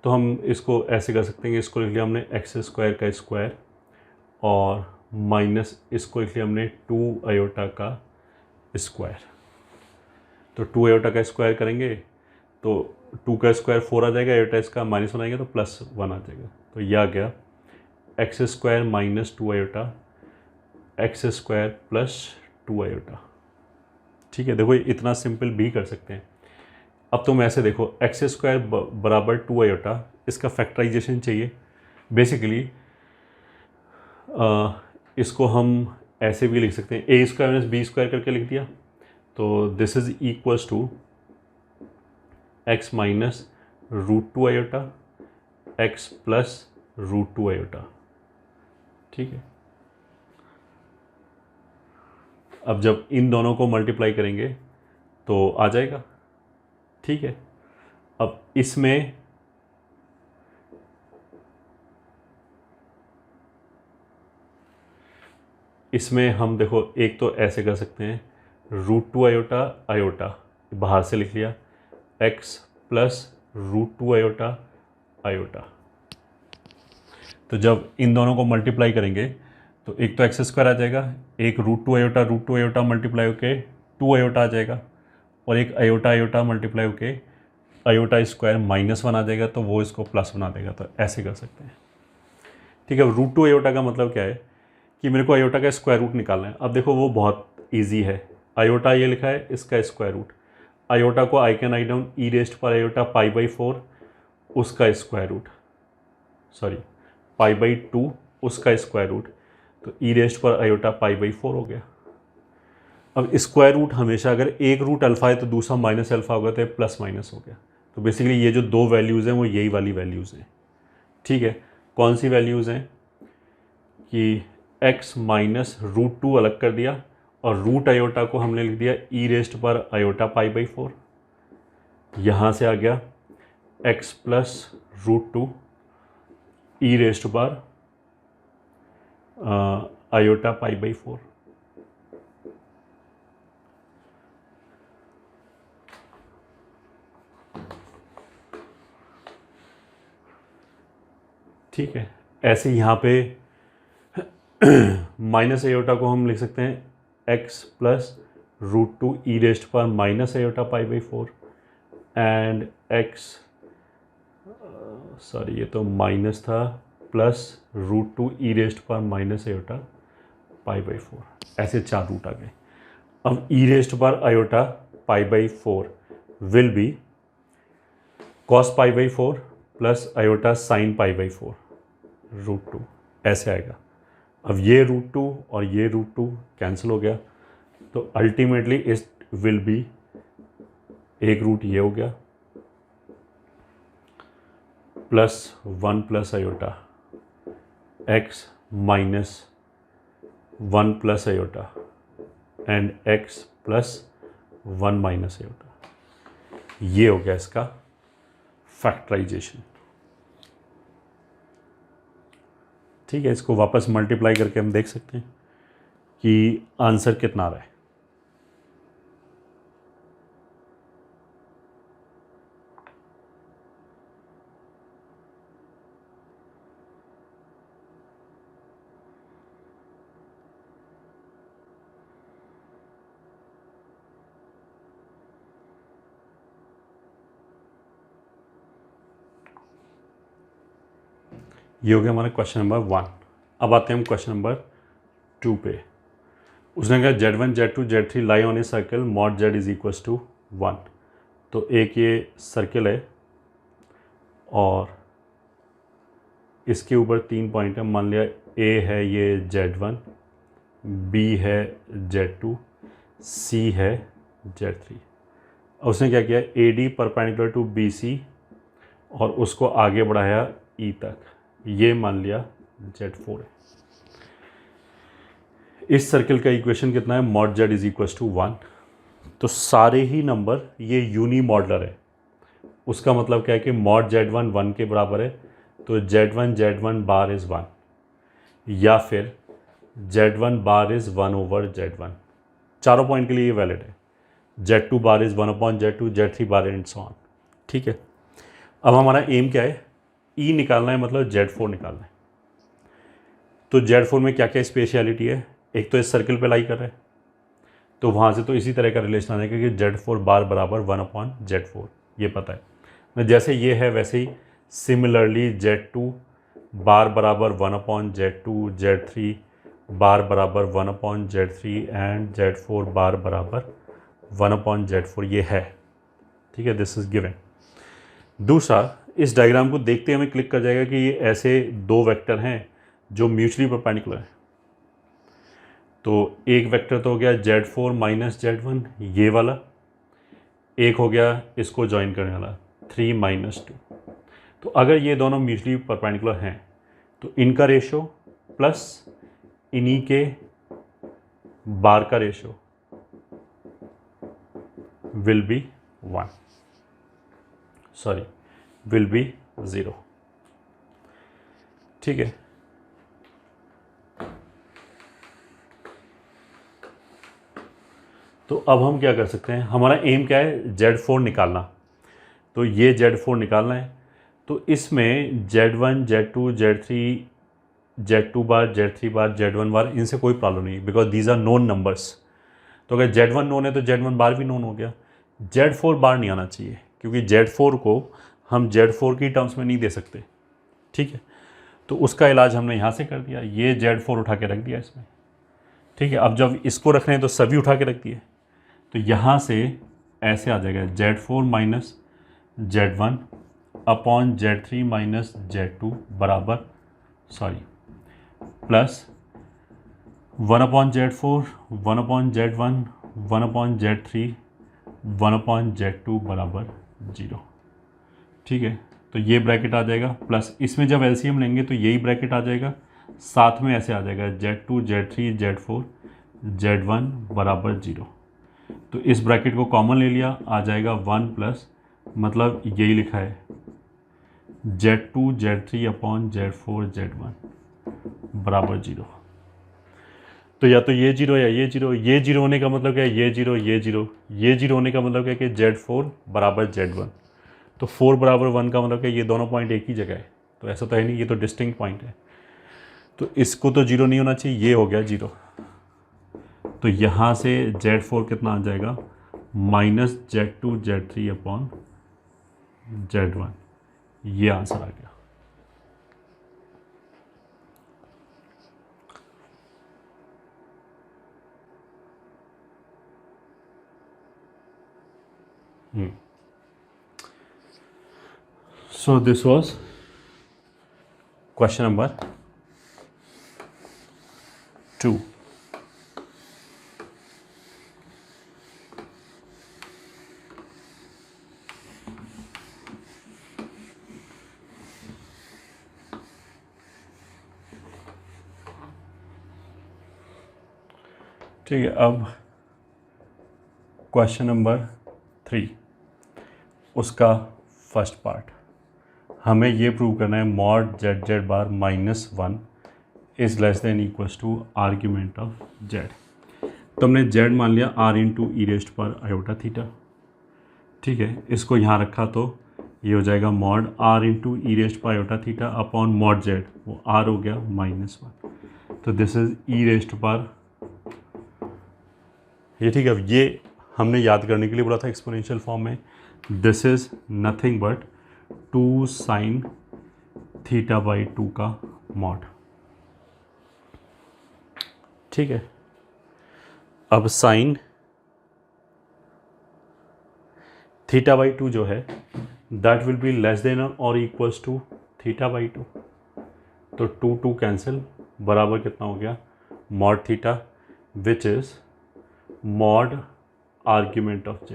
तो हम इसको ऐसे कर सकते हैं कि इसको लिख लिया हमने एक्स स्क्वायर का स्क्वायर और माइनस इसको लिख लिया हमने 2 आयोटा का स्क्वायर। तो 2 आयोटा का स्क्वायर करेंगे तो 2 का स्क्वायर 4 आ जाएगा, आयोटा इसका -1 आएगा तो +1 आ जाएगा। तो यह आ गया x square minus 2 iota x square plus 2 iota. ठीक है, देखो इतना सिंपल भी कर सकते हैं। अब तुम ऐसे देखो, एक्स स्क्वायर बराबर 2 आयोटा, इसका फैक्टराइजेशन चाहिए। बेसिकली इसको हम ऐसे भी लिख सकते हैं, A square minus B square करके लिख दिया तो this is equals to x minus √2 iota x plus √2 iota. ठीक है, अब जब इन दोनों को मल्टीप्लाई करेंगे तो आ जाएगा। ठीक है, अब इसमें हम देखो, एक तो ऐसे कर सकते हैं √2 आयोटा आयोटा बाहर से लिख लिया x प्लस √2 आयोटा आयोटा। तो जब इन दोनों को मल्टीप्लाई करेंगे तो एक तो एक्स स्क्वायर आ जाएगा, एक √2 आयोटा मल्टीप्लाई होके 2 आयोटा आ जाएगा और एक आयोटा आयोटा मल्टीप्लाई होके आयोटा स्क्वायर -1 आ जाएगा तो वो इसको प्लस बना देगा, तो ऐसे कर सकते हैं। ठीक है, रूट टू आयोटा का मतलब क्या है कि मेरे को आयोटा का स्क्वायर रूट निकालना है। अब देखो वो बहुत ईजी है, आयोटा ये लिखा है, इसका स्क्वायर रूट, आयोटा को आई can write down E raised पर आयोटा π/4 उसका स्क्वायर रूट, सॉरी π/2 उसका स्क्वायर रूट, तो ई रेस्ट पर आयोटा π/4 हो गया। अब स्क्वायर रूट हमेशा अगर एक रूट अल्फ़ा है तो दूसरा माइनस अल्फ़ा होगा, तो ये प्लस माइनस हो गया। तो बेसिकली ये जो दो वैल्यूज़ हैं वो यही वाली वैल्यूज़ हैं। ठीक है, कौन सी वैल्यूज़ हैं कि x माइनस रूट टू अलग कर दिया और रूट आयोटा को हमने लिख दिया ई रेस्ट पर आयोटा π/4, यहाँ से आ गया x प्लस रूट टू ई रेस्ट पर आयोटा π/4। ठीक है, ऐसे यहाँ पे माइनस आयोटा को हम लिख सकते हैं x प्लस रूट टू ई रेस्ट पर minus iota π/4 and x, sorry ये तो माइनस था, प्लस रूट टू ई रेस्ट पर माइनस आयोटा π/4, ऐसे चार रूट आ गए। अब ई रेस्ट पर iota π/4 will be cos π/4 plus iota sine π/4 root two, ऐसे आएगा। अब ये रूट टू और ये रूट टू कैंसिल हो गया, तो अल्टीमेटली इस विल बी एक रूट ये हो गया plus 1 plus iota x minus 1 plus iota and x plus 1 minus iota, ये हो गया इसका फैक्टराइजेशन। ठीक है, इसको वापस मल्टीप्लाई करके हम देख सकते हैं कि आंसर कितना आ रहा है। ये हो गया हमारा क्वेश्चन नंबर 1। अब आते हैं हम क्वेश्चन नंबर 2 पे। उसने कहा Z1 Z2 Z3 lie on a circle mod Z is equals to 1। तो एक ये सर्कल है और इसके ऊपर 3 पॉइंट है। मान लिया A है ये Z1, B है Z2, C है Z3। उसने क्या किया, AD परपेंडिकुलर टू BC और उसको आगे बढ़ाया E तक, ये मान लिया Z4 है। इस सर्कल का इक्वेशन कितना है, mod Z is equals to 1। तो सारे ही नंबर ये यूनी मॉडलर है, उसका मतलब क्या है कि मॉड Z1 1 के बराबर है, तो Z1 बार इज़ 1, या फिर Z1 bar is 1 over Z1। चारों पॉइंट के लिए ये वैलिड है। Z2 bar is 1/Z2, Z3 bar and so on. ठीक है, अब हमारा एम क्या है, ई निकालना है, मतलब Z4 निकालना है। तो Z4 में क्या क्या स्पेशलिटी है, एक तो इस सर्कल पे लाई कर रहा है, तो वहाँ से तो इसी तरह का रिलेशन आने का कि Z4 बार बराबर 1/Z4, ये पता है। मैं जैसे ये है वैसे ही सिमिलरली Z2 बार बराबर 1/Z2, Z3 बार बराबर 1/Z3 एंड Z4 बार बराबर 1/Z4, ये है। ठीक है, दिस इज गिवन। दूसरा, इस डायग्राम को देखते हमें क्लिक कर जाएगा कि ये ऐसे दो वेक्टर हैं जो म्यूचुअली परपेंडिकुलर हैं। तो एक वेक्टर तो हो गया Z4 माइनस Z1, ये वाला। एक हो गया इसको ज्वाइन करने वाला 3 माइनस 2। तो अगर ये दोनों म्यूचुअली परपेंडिकुलर हैं तो इनका रेशो प्लस इन्हीं के बार का ratio will be 1, sorry will be 0। ठीक है, तो अब हम क्या कर सकते हैं, हमारा एम क्या है, Z4 निकालना। तो ये Z4 निकालना है, तो इसमें Z1 Z2 Z3 Z2 बार Z3 बार Z1 बार, इनसे कोई प्रॉब्लम नहीं, because these are known numbers. तो अगर Z1 नोन है तो Z1 बार भी नोन हो गया। Z4 बार नहीं आना चाहिए, क्योंकि Z4 को हम Z4 की टर्म्स में नहीं दे सकते, ठीक है। तो उसका इलाज हमने यहाँ से कर दिया, ये Z4 उठा के रख दिया इसमें, ठीक है। अब जब इसको रख रहे हैं तो सभी उठा के रख दिए, तो यहाँ से ऐसे आ जाएगा Z4 minus Z1 upon Z3 minus Z2 बराबर plus 1 upon Z4 1 upon Z1 1 upon Z3 1 upon Z2 बराबर 0, ठीक है। तो ये ब्रैकेट आ जाएगा, प्लस इसमें जब एलसीएम लेंगे तो यही ब्रैकेट आ जाएगा, साथ में ऐसे आ जाएगा Z2 Z3 Z4 Z1 बराबर 0। तो इस ब्रैकेट को कॉमन ले लिया, आ जाएगा 1 प्लस, मतलब यही लिखा है Z2 Z3 upon Z4 Z1 बराबर 0। तो या तो ये 0 या ये 0, ये 0 होने का मतलब क्या है, ये 0 ये 0, ये 0 होने का मतलब क्या है कि Z4 बराबर Z1। तो 4 बराबर 1 का मतलब क्या, ये दोनों पॉइंट एक ही जगह है, तो ऐसा तो है नहीं, ये तो डिस्टिंक्ट पॉइंट है। तो इसको तो 0 नहीं होना चाहिए, ये हो गया 0। तो यहाँ से Z4 कितना आ जाएगा, minus Z2 Z3 upon Z1, ये आंसर आ गया। So this was question number 2. ठीक है, अब क्वेश्चन नंबर 3, उसका फर्स्ट पार्ट, हमें ये प्रूव करना है mod Z bar minus 1 is less than equals to argument of Z। तो हमने Z मान लिया R इंटू ई रेस्ट पर आयोटा थीटा, ठीक है। इसको यहाँ रखा तो ये हो जाएगा मॉड R इंटू ई रेस्ट पर iota theta upon mod Z, वो R हो गया माइनस 1। तो दिस इज ई रेस्ट पर ये, ठीक है। अब ये हमने याद करने के लिए बोला था एक्सपोनेंशियल फॉर्म में, this is nothing but 2 sign theta by 2 का मॉड, ठीक है। अब साइन थीटा बाई 2 जो है that will be less than और इक्वल्स टू थीटा बाई 2। तो 2 2 कैंसिल, बराबर कितना हो गया, mod theta which is mod argument of Z,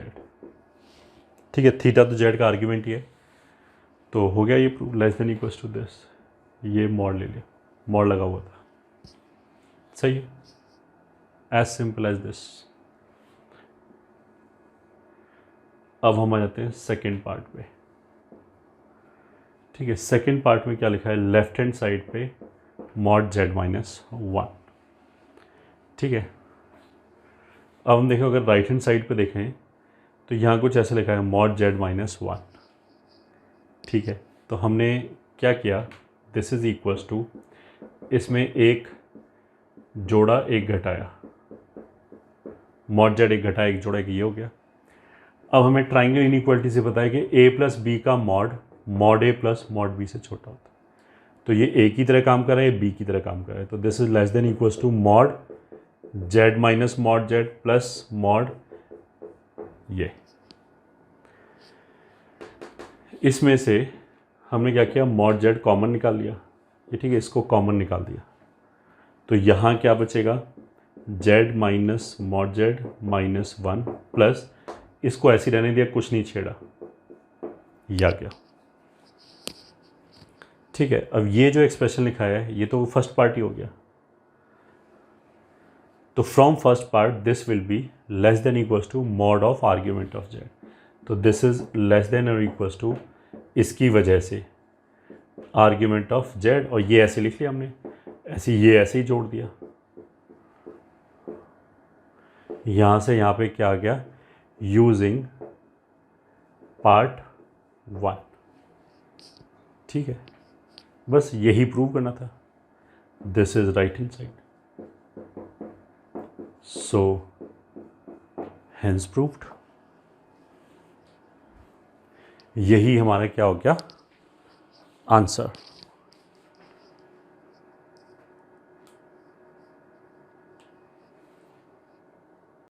ठीक है। थीटा तो Z का आर्ग्यूमेंट ही है, तो हो गया ये proof, less than equals to this, ये मॉड ले लिया, मॉड लगा हुआ था, सही है, एज सिंपल एज दिस। अब हम आ जाते हैं सेकेंड पार्ट पे, ठीक है। सेकेंड पार्ट में क्या लिखा है, लेफ्ट हैंड साइड पे मॉड Z माइनस 1, ठीक है। अब हम देखें, अगर राइट हैंड साइड पे देखें तो यहाँ कुछ ऐसे लिखा है मॉड Z माइनस 1, ठीक है। तो हमने क्या किया, दिस इज इक्वल्स टू, इसमें एक जोड़ा एक घटाया, मॉड Z एक घटाया एक जोड़ा, एक ये हो गया। अब हमें ट्राइंगल इनइक्वालिटी से पता है कि a प्लस बी का mod mod a plus mod b से छोटा होता है। तो ये a की तरह काम कर रहा है, b की तरह काम कर रहा है, तो this is less than equals to mod Z minus mod Z plus mod ये। इसमें से हमने क्या किया, मॉड Z कॉमन निकाल लिया, ये ठीक है, इसको कॉमन निकाल दिया। तो यहाँ क्या बचेगा, Z minus mod Z minus 1 plus, इसको ऐसे रहने दिया, कुछ नहीं छेड़ा, या क्या, ठीक है। अब ये जो एक्सप्रेशन लिखा है ये तो फर्स्ट पार्ट ही हो गया। तो from first part this will be less than equals to mod of argument of Z। तो दिस इज लेस देन और इक्वल्स टू, इसकी वजह से आर्ग्यूमेंट ऑफ Z, और ये ऐसे लिख लिया हमने, ऐसे ये ऐसे ही जोड़ दिया। यहाँ से यहाँ पे क्या आ गया, यूजिंग पार्ट 1, ठीक है। बस यही प्रूव करना था, this is right hand side, so hence proved. यही हमारा क्या हो गया आंसर।